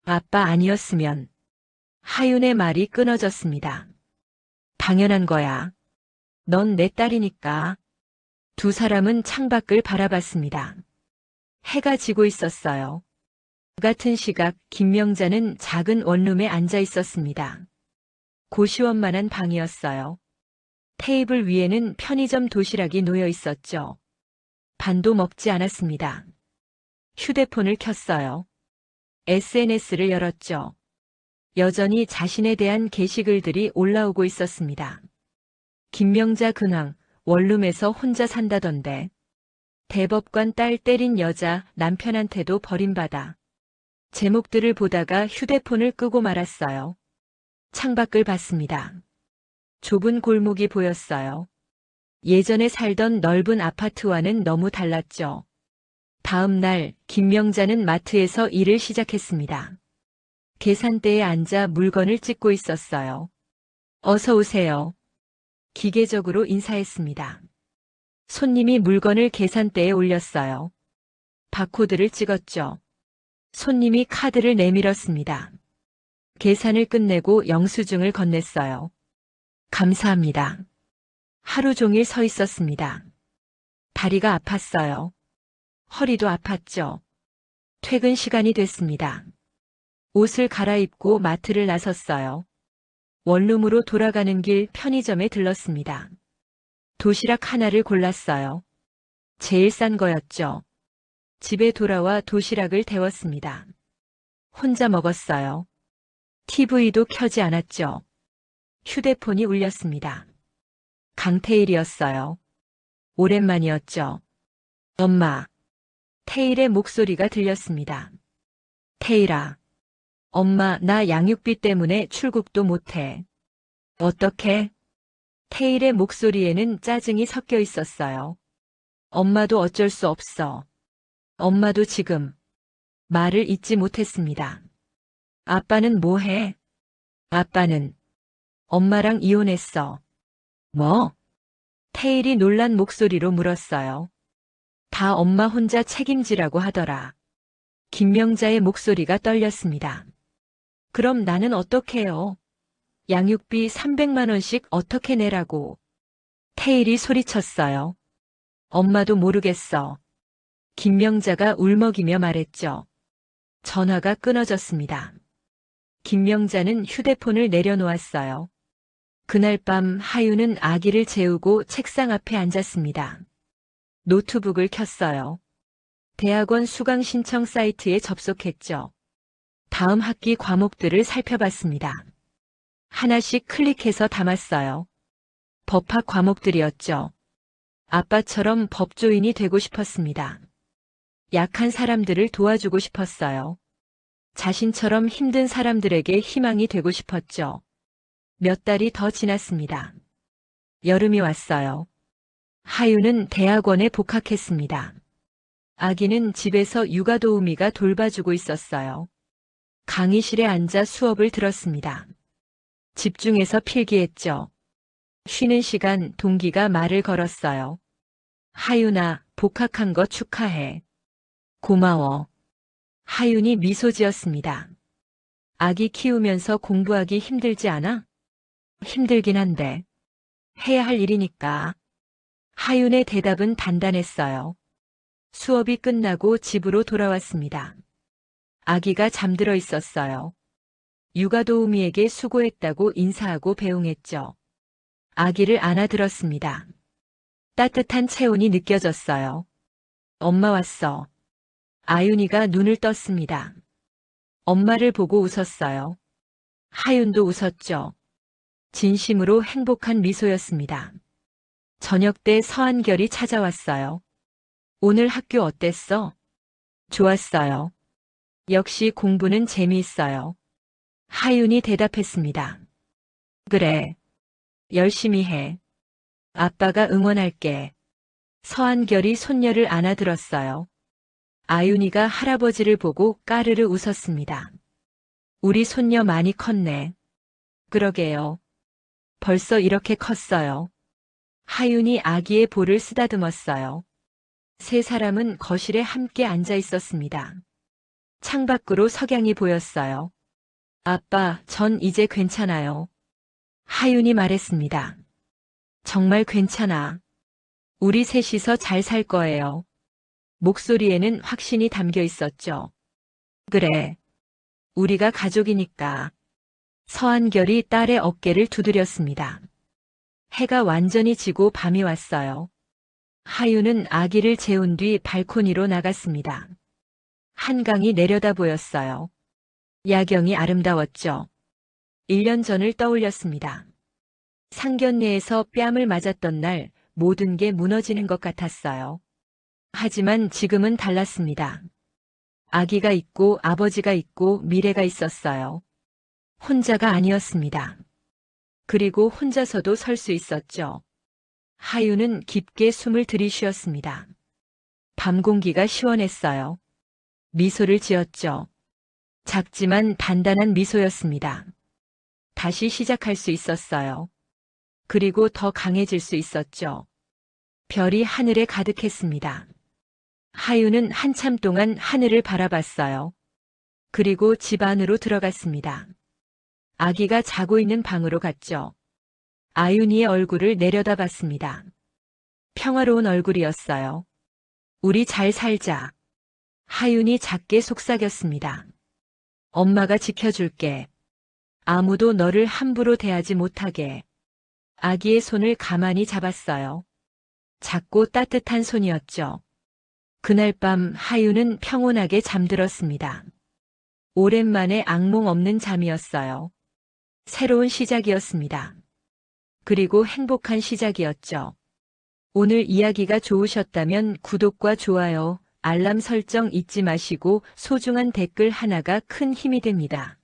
아빠 아니었으면. 하윤의 말이 끊어졌습니다. 당연한 거야. 넌 내 딸이니까. 두 사람은 창밖을 바라봤습니다. 해가 지고 있었어요. 같은 시각 김명자는 작은 원룸에 앉아 있었습니다. 고시원만한 방이었어요. 테이블 위에는 편의점 도시락이 놓여 있었죠. 반도 먹지 않았습니다. 휴대폰을 켰어요. SNS를 열었죠. 여전히 자신에 대한 게시글들이 올라오고 있었습니다. 김명자 근황, 원룸에서 혼자 산다던데. 대법관 딸 때린 여자, 남편한테도 버림받아. 제목들을 보다가 휴대폰을 끄고 말았어요. 창밖을 봤습니다. 좁은 골목이 보였어요. 예전에 살던 넓은 아파트와는 너무 달랐죠. 다음 날 김명자는 마트에서 일을 시작했습니다. 계산대에 앉아 물건을 찍고 있었어요. 어서 오세요. 기계적으로 인사했습니다. 손님이 물건을 계산대에 올렸어요. 바코드를 찍었죠. 손님이 카드를 내밀었습니다. 계산을 끝내고 영수증을 건넸어요. 감사합니다. 하루 종일 서 있었습니다. 다리가 아팠어요. 허리도 아팠죠. 퇴근 시간이 됐습니다. 옷을 갈아입고 마트를 나섰어요. 원룸으로 돌아가는 길 편의점에 들렀습니다. 도시락 하나를 골랐어요. 제일 싼 거였죠. 집에 돌아와 도시락을 데웠습니다. 혼자 먹었어요. TV도 켜지 않았죠. 휴대폰이 울렸습니다. 강태일이었어요. 오랜만이었죠. 엄마. 태일의 목소리가 들렸습니다. 태일아. 엄마, 나 양육비 때문에 출국도 못해. 어떻게? 태일의 목소리에는 짜증이 섞여 있었어요. 엄마도 어쩔 수 없어. 엄마도 지금. 말을 잇지 못했습니다. 아빠는 뭐 해? 아빠는 엄마랑 이혼했어. 뭐? 태일이 놀란 목소리로 물었어요. 다 엄마 혼자 책임지라고 하더라. 김명자의 목소리가 떨렸습니다. 그럼 나는 어떡해요? 양육비 300만 원씩 어떻게 내라고? 태일이 소리쳤어요. 엄마도 모르겠어. 김명자가 울먹이며 말했죠. 전화가 끊어졌습니다. 김명자는 휴대폰을 내려놓았어요. 그날 밤 하윤은 아기를 재우고 책상 앞에 앉았습니다. 노트북을 켰어요. 대학원 수강 신청 사이트에 접속했죠. 다음 학기 과목들을 살펴봤습니다. 하나씩 클릭해서 담았어요. 법학 과목들이었죠. 아빠처럼 법조인이 되고 싶었습니다. 약한 사람들을 도와주고 싶었어요. 자신처럼 힘든 사람들에게 희망이 되고 싶었죠. 몇 달이 더 지났습니다. 여름이 왔어요. 하유는 대학원에 복학했습니다. 아기는 집에서 육아도우미가 돌봐주고 있었어요. 강의실에 앉아 수업을 들었습니다. 집중해서 필기했죠. 쉬는 시간 동기가 말을 걸었어요. 하윤아, 복학한 거 축하해. 고마워. 하윤이 미소 지었습니다. 아기 키우면서 공부하기 힘들지 않아? 힘들긴 한데. 해야 할 일이니까. 하윤의 대답은 단단했어요. 수업이 끝나고 집으로 돌아왔습니다. 아기가 잠들어 있었어요. 육아도우미에게 수고했다고 인사하고 배웅했죠. 아기를 안아들었습니다. 따뜻한 체온이 느껴졌어요. 엄마 왔어. 아윤이가 눈을 떴습니다. 엄마를 보고 웃었어요. 하윤도 웃었죠. 진심으로 행복한 미소였습니다. 저녁 때 서한결이 찾아왔어요. 오늘 학교 어땠어? 좋았어요. 역시 공부는 재미있어요. 하윤이 대답했습니다. 그래. 열심히 해. 아빠가 응원할게. 서한결이 손녀를 안아들었어요. 아윤이가 할아버지를 보고 까르르 웃었습니다. 우리 손녀 많이 컸네. 그러게요. 벌써 이렇게 컸어요. 하윤이 아기의 볼을 쓰다듬었어요. 세 사람은 거실에 함께 앉아 있었습니다. 창밖으로 석양이 보였어요. 아빠, 전 이제 괜찮아요. 하윤이 말했습니다. 정말 괜찮아. 우리 셋이서 잘 살 거예요. 목소리에는 확신이 담겨 있었죠. 그래. 우리가 가족이니까. 서한결이 딸의 어깨를 두드렸습니다. 해가 완전히 지고 밤이 왔어요. 하윤은 아기를 재운 뒤 발코니로 나갔습니다. 한강이 내려다 보였어요. 야경이 아름다웠죠. 1년 전을 떠올렸습니다. 상견례에서 뺨을 맞았던 날 모든 게 무너지는 것 같았어요. 하지만 지금은 달랐습니다. 아기가 있고 아버지가 있고 미래가 있었어요. 혼자가 아니었습니다. 그리고 혼자서도 설 수 있었죠. 하윤은 깊게 숨을 들이쉬었습니다. 밤 공기가 시원했어요. 미소를 지었죠. 작지만 단단한 미소였습니다. 다시 시작할 수 있었어요. 그리고 더 강해질 수 있었죠. 별이 하늘에 가득했습니다. 하윤은 한참 동안 하늘을 바라봤어요. 그리고 집 안으로 들어갔습니다. 아기가 자고 있는 방으로 갔죠. 아윤이의 얼굴을 내려다봤습니다. 평화로운 얼굴이었어요. 우리 잘 살자. 하윤이 작게 속삭였습니다. 엄마가 지켜줄게. 아무도 너를 함부로 대하지 못하게. 아기의 손을 가만히 잡았어요. 작고 따뜻한 손이었죠. 그날 밤 하윤은 평온하게 잠들었습니다. 오랜만에 악몽 없는 잠이었어요. 새로운 시작이었습니다. 그리고 행복한 시작이었죠. 오늘 이야기가 좋으셨다면 구독과 좋아요, 알람 설정 잊지 마시고 소중한 댓글 하나가 큰 힘이 됩니다.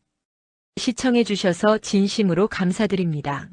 시청해주셔서 진심으로 감사드립니다.